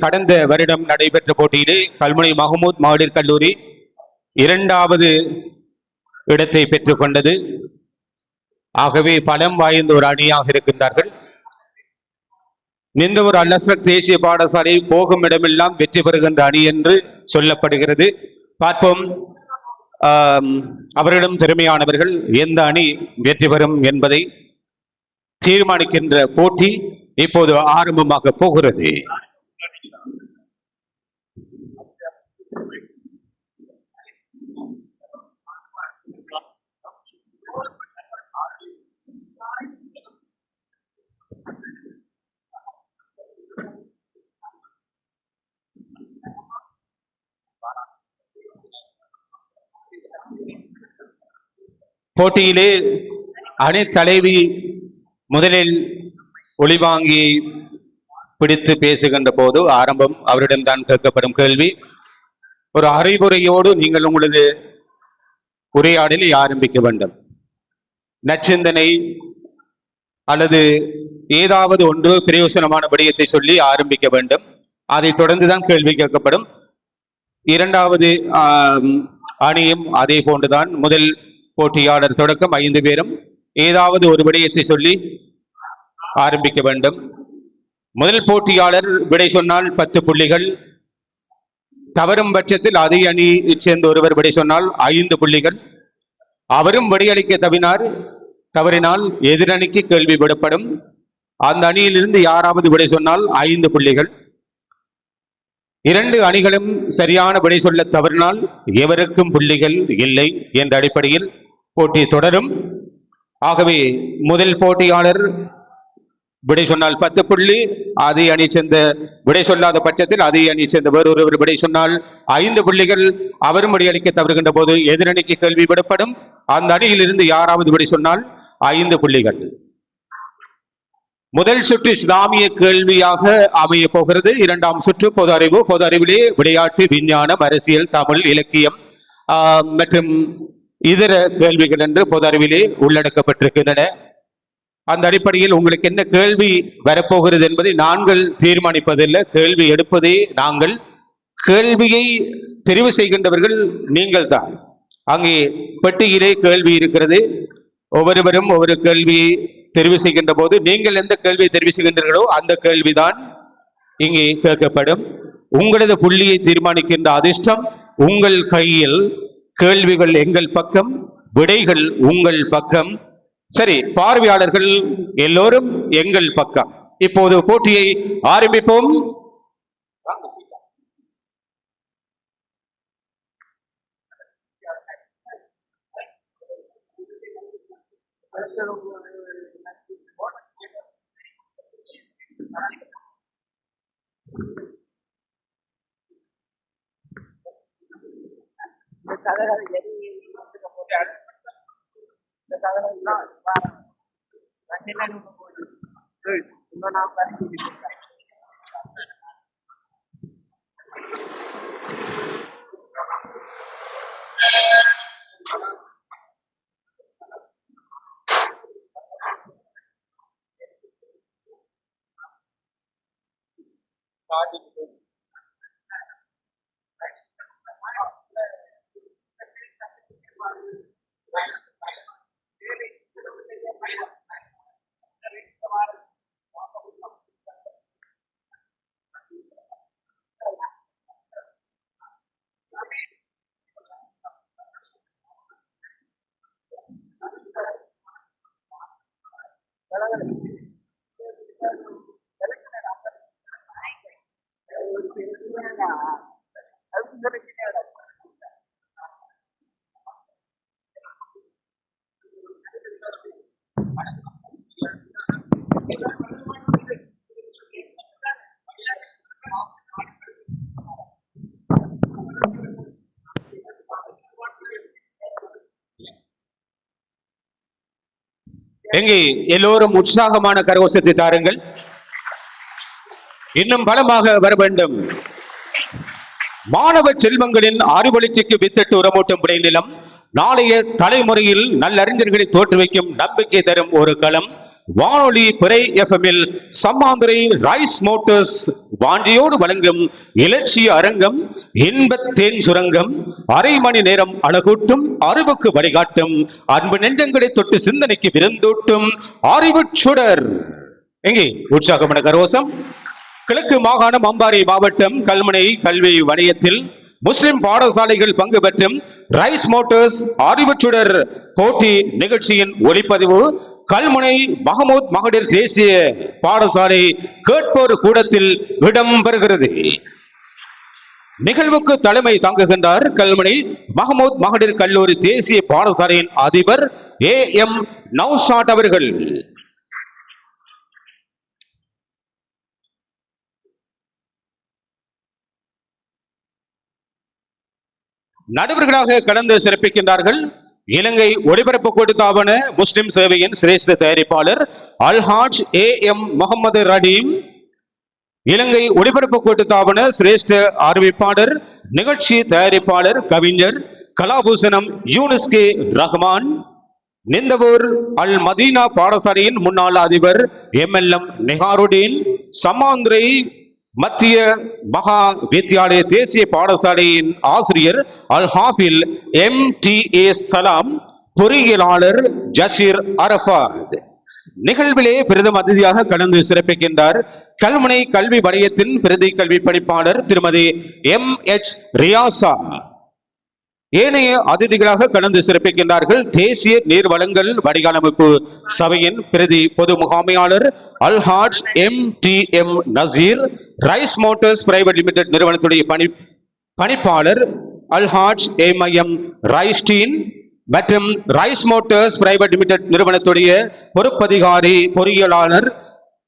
கடந்த வருடம் நடைபெற்ற போட்டியிலே கல்முனை மஹமூத் மகளிர் கல்லூரி 2வது இடத்தை பெற்றுக் கொண்டது. ஆகவே பலம் வாய்ந்த ஒரு அணியாக இருக்கின்றார்கள். நிந்தவூர் அல் அஸ்ரக் தேசிய பாடசாலை போகும் இடமெல்லாம் வெற்றி பெறுகின்ற அணி என்று சொல்லப்படுகிறது. பார்ப்போம், அவரிடம் திறமையானவர்கள் எந்த அணி வெற்றி பெறும் என்பதை தீர்மானிக்கின்ற போட்டி இப்போது ஆரம்பமாக போகிறது. போட்டியிலே அணி தலைவி முதலில் ஒளிவாங்கியை பிடித்து பேசுகின்ற போது ஆரம்பம் அவரிடம்தான் கேட்கப்படும் கேள்வி. ஒரு அறிவுரையோடு நீங்கள் உங்களது உரையாடலை ஆரம்பிக்க வேண்டும். நற்சிந்தனை அல்லது ஏதாவது ஒன்று பிரயோசனமான விடயத்தை சொல்லி ஆரம்பிக்க வேண்டும். அதை தொடர்ந்துதான் கேள்வி கேட்கப்படும். இரண்டாவது அணியும் அதே போன்றுதான். முதல் போட்டியாளர் தொடக்கம் 5 பேரும் ஏதாவது ஒரு விடயத்தை சொல்லி ஆரம்பிக்க வேண்டும். முதல் போட்டியாளர் விடை சொன்னால் 10 புள்ளிகள். தவறும் பட்சத்தில் அதே அணியை சேர்ந்த ஒருவர் விடை சொன்னால் 5 புள்ளிகள். அவரும் விடையளிக்க தவறினால் எதிரணிக்கு கேள்வி விடப்படும். அந்த அணியிலிருந்து யாராவது விடை சொன்னால் 5 புள்ளிகள். 2 அணிகளும் சரியான விடை சொல்ல தவறினால் எவருக்கும் புள்ளிகள் இல்லை என்ற அடிப்படையில் போட்டி தொடரும். ஆகவே முதல் போட்டியாளர் விடை சொன்னால் 10 புள்ளி. அதே அணி சேர்ந்த விடை சொல்லாத பட்சத்தில் அதே அணி சேர்ந்த வேறொருவர் விடை சொன்னால் 5 புள்ளிகள். அவரும் விடையளிக்க தவறுகின்ற போது எதிரணிக்கு கேள்வி விடப்படும். அந்த அணியிலிருந்து யாராவது விடை சொன்னால் 5 புள்ளிகள். முதல் சுற்று இஸ்லாமிய கேள்வியாக அமைய போகிறது. இரண்டாம் சுற்று பொது அறிவு. பொது அறிவிலே விளையாட்டு, விஞ்ஞானம், அரசியல், தமிழ், இலக்கியம் மற்றும் இதர கேள்விகள் என்று பொது அறிவிலே உள்ளடக்கப்பட்டிருக்கின்றன. அந்த அடிப்படையில் உங்களுக்கு என்ன கேள்வி வரப்போகிறது என்பதை நாங்கள் தீர்மானிப்பதில்லை, கேள்வி எடுப்பதே நாங்கள். கேள்வியை தெரிவு செய்கின்றவர்கள் நீங்கள் தான். அங்கே பெட்டியிலே கேள்வி இருக்கிறது. ஒவ்வொருவரும் ஒவ்வொரு கேள்வியை தெரிவு செய்கின்ற போது நீங்கள் எந்த கேள்வியை தெரிவு செய்கின்றீர்களோ அந்த கேள்விதான் இங்கே கேட்கப்படும். உங்களது புள்ளியை தீர்மானிக்கின்ற அதிர்ஷ்டம் உங்கள் கையில். கேள்விகள் எங்கள் பக்கம், விடைகள் உங்கள் பக்கம். சரி, பார்வையாளர்கள் எல்லோரும் எங்கள் பக்கம். இப்போது போட்டியை ஆரம்பிப்போம். எங்கே எல்லோரும் உற்சாகமான கரகோஷத்தை தாருங்கள். இன்னும் பலமாக வர வேண்டும். மாணவ செல்வங்களின் அறிவொளிக்கு வித்திட்டு உரமூட்டும் விளைநிலம், நாளைய தலைமுறையில் நல்லறிஞர்களை தோற்றுவிக்கும் நம்பிக்கை தரும் ஒரு களம். வானொலி பிறை எஃப்எம்மில் சம்மாந்துறை ரைஸ் மோட்டர்ஸ் வாண்டியோடு வழங்கும் இலட்சிய அரங்கம், இன்பத்தேன் சுரங்கம், அரை மணி நேரம் அழகூட்டும், அறிவுக்கு வழிகாட்டும், அன்பு நெஞ்சங்களை தொட்டு சிந்தனைக்கு விருந்தூட்டும் அறிவு சுடர். எங்கே உற்சாகமான கரோசம். கிழக்கு மாகாணம் அம்பாறை மாவட்டம் கல்முனை கல்வி வலயத்தில் முஸ்லிம் பாடசாலைகள் பங்கு பெற்றும் ரைஸ் மோட்டர்ஸ் அறிவுச்சுடர் போட்டி நிகழ்ச்சியின் ஒளிப்பதிவு கல்முனை மஹமூத் மகளிர் தேசிய பாடசாலை கேட்போர் கூடத்தில் இடம்பெறுகிறது. நிகழ்வுக்கு தலைமை தாங்குகின்றார் கல்முனை மஹமூத் மகளிர் கல்லூரி தேசிய பாடசாலையின் அதிபர் AM நௌஷாட் அவர்கள். நடுவர்களாக கலந்து சிறப்பிக்கின்றார்கள் இலங்கை ஒளிபரப்பு கூட்டுத்தாபன முஸ்லிம் சேவையின் சிரேஷ்ட தயாரிப்பாளர் அல்ஹாஜ் AM முகமது ரடீம், இலங்கை ஒளிபரப்பு கூட்டுத்தாபன சிரேஷ்ட அறிவிப்பாளர் நிகழ்ச்சி தயாரிப்பாளர் கவிஞர் கலாபூசணம் யூனுஸ் கே ரஹ்மான், நிந்தவூர் அல் மதீனா பாடசாலையின் முன்னாள் அதிபர் MLM நிகாருடீன், சமாந்திரை மத்திய மகா வித்யாலய தேசிய பாடசாலையின் ஆசிரியர் அல் ஹாஃபில் MTA சலாம், பொறியியலாளர் ஜஷீர் அரஃபாத். நிகழ்விலே பிரதம அதிதியாக கலந்து சிறப்பிக்கின்றார் கல்முனை கல்வி வலயத்தின் பிரதி கல்வி பணிப்பாளர் திருமதி MH ரியாசா. ஏனைய அதிதிகளாக கலந்து சிறப்பிக்கின்றார்கள் தேசிய நீர் வளங்கள் வடிகாலமைப்பு சபையின் பிரதி பொது முகாமையாளர் Alhaj MTM Naseer, Rise motors private limited நிறுவனத்துடைய பணிப்பாளர் அல்ஹாஜ் MIM ரைஸ்டீன் மற்றும் ரைஸ் மோட்டார்ஸ் பிரைவேட் லிமிடெட் நிறுவனத்துடைய பொறுப்பதிகாரி பொறியியலாளர்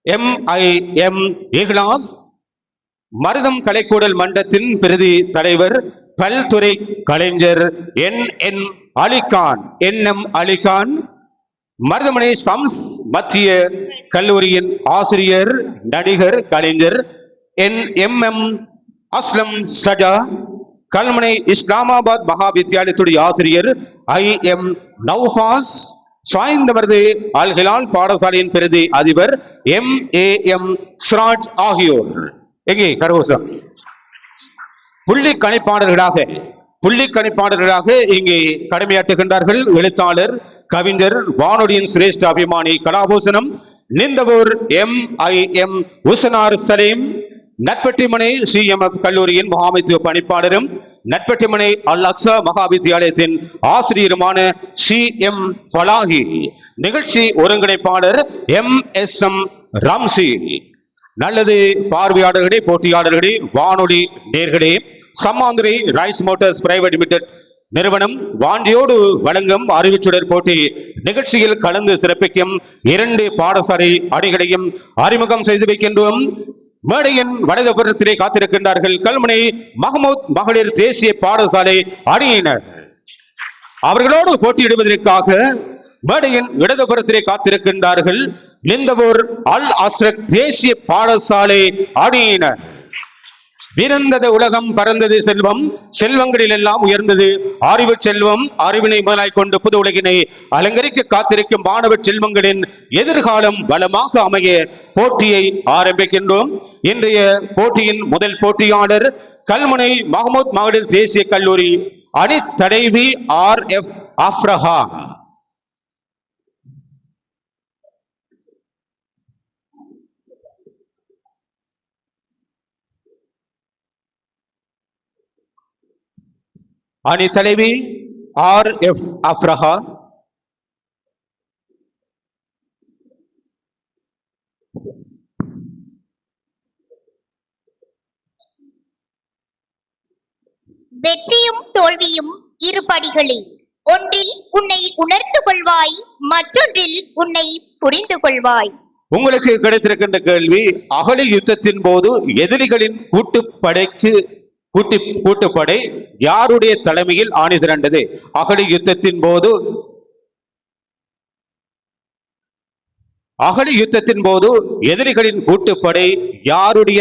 MIM இஹ்லாஸ், மருதம் கலைக்கூடல் மன்றத்தின் பிரதி தலைவர் பல்துறை கலைஞர் NN அலிகான், NM அலிகான், மருதமனை சம்ஸ் மத்திய கல்லூரியின் ஆசிரியர் நடிகர் கலைஞர் NMM அஸ்லம் சஜா, கல்முனை இஸ்லாமாபாத் மகா வித்யாலயத்துடைய ஆசிரியர் IM நௌஃபாஸ், சாய்ந்தமர்து அல் ஹிலால் பாடசாலையின் பிரதி அதிபர் MAM சிராஜ் ஆகியோர். எங்கே கரோசம் புள்ளி கணிப்பாளர்களாக இங்கே கடமையாற்றுகின்றார்கள் எழுத்தாளர் கவிஞர் வானொலியின் சிரேஷ்ட அபிமானி கலாபூசணம் நிந்தவூர் MIM உசனார் சலீம், நட்பட்டிமனை CMF கல்லூரியின் முகாமைத்துவ பணிப்பாளரும் நட்பட்டிமனை அல் அக்ஸா மகா வித்யாலயத்தின் ஆசிரியருமான CM ஃபலாஹி, நிகழ்ச்சி ஒருங்கிணைப்பாளர் MSM ராம்சி. நல்லது பார்வையாளர்களே, போட்டியாளர்களே, வானொலி நேர்களே, Sammanthurai rice motors private limited நிறுவனம் வாண்டியோடு வழங்கும் அறிவுச்சுடர் போட்டி நிகழ்ச்சியில் கலந்து சிறப்பிக்கும் 2 பாடசாலை அணிகளையும் அறிமுகம் செய்து வைக்கின்றோம். மேடையின் வலதுபுறத்திலே காத்திருக்கின்றார்கள் கல்முனை மஹமூத் மகளிர் தேசிய பாடசாலை அணியினர். அவர்களோடு போட்டியிடுவதற்காக மேடையின் இடதுபுறத்திலே காத்திருக்கின்றார்கள் நிந்தவூர் அல் அஸ்ரக் தேசிய பாடசாலை அணியினர். விருந்தது உலகம், பறந்தது செல்வம், செல்வங்களில் எல்லாம் உயர்ந்தது அறிவு செல்வம், அறிவினை முதலாய் கொண்டு புது உலகினை அலங்கரிக்க காத்திருக்கும் மாணவ செல்வங்களின் எதிர்காலம் வளமாக அமைய போட்டியை ஆரம்பிக்கின்றோம். இன்றைய போட்டியின் முதல் போட்டியாளர் கல்முனை மஹமூத் மகளிர் தேசிய கல்லூரி அணி தலைவி RF அஃப்ரஹா. அணி தலைவி RF அஃப்ரஹா. வெற்றியும் தோல்வியும் இரு படிகளே. ஒன்றில் உன்னை உணர்ந்து கொள்வாய், மற்றொன்றில் உன்னை புரிந்து கொள்வாய். உங்களுக்கு கிடைத்திருக்கின்ற கேள்வி, அகழி யுத்தத்தின் போது எதிரிகளின் கூட்டுப்படை யாருடைய தலைமையில் ஆணி திரண்டது? அகழி யுத்தத்தின் போது எதிரிகளின் கூட்டுப்படை யாருடைய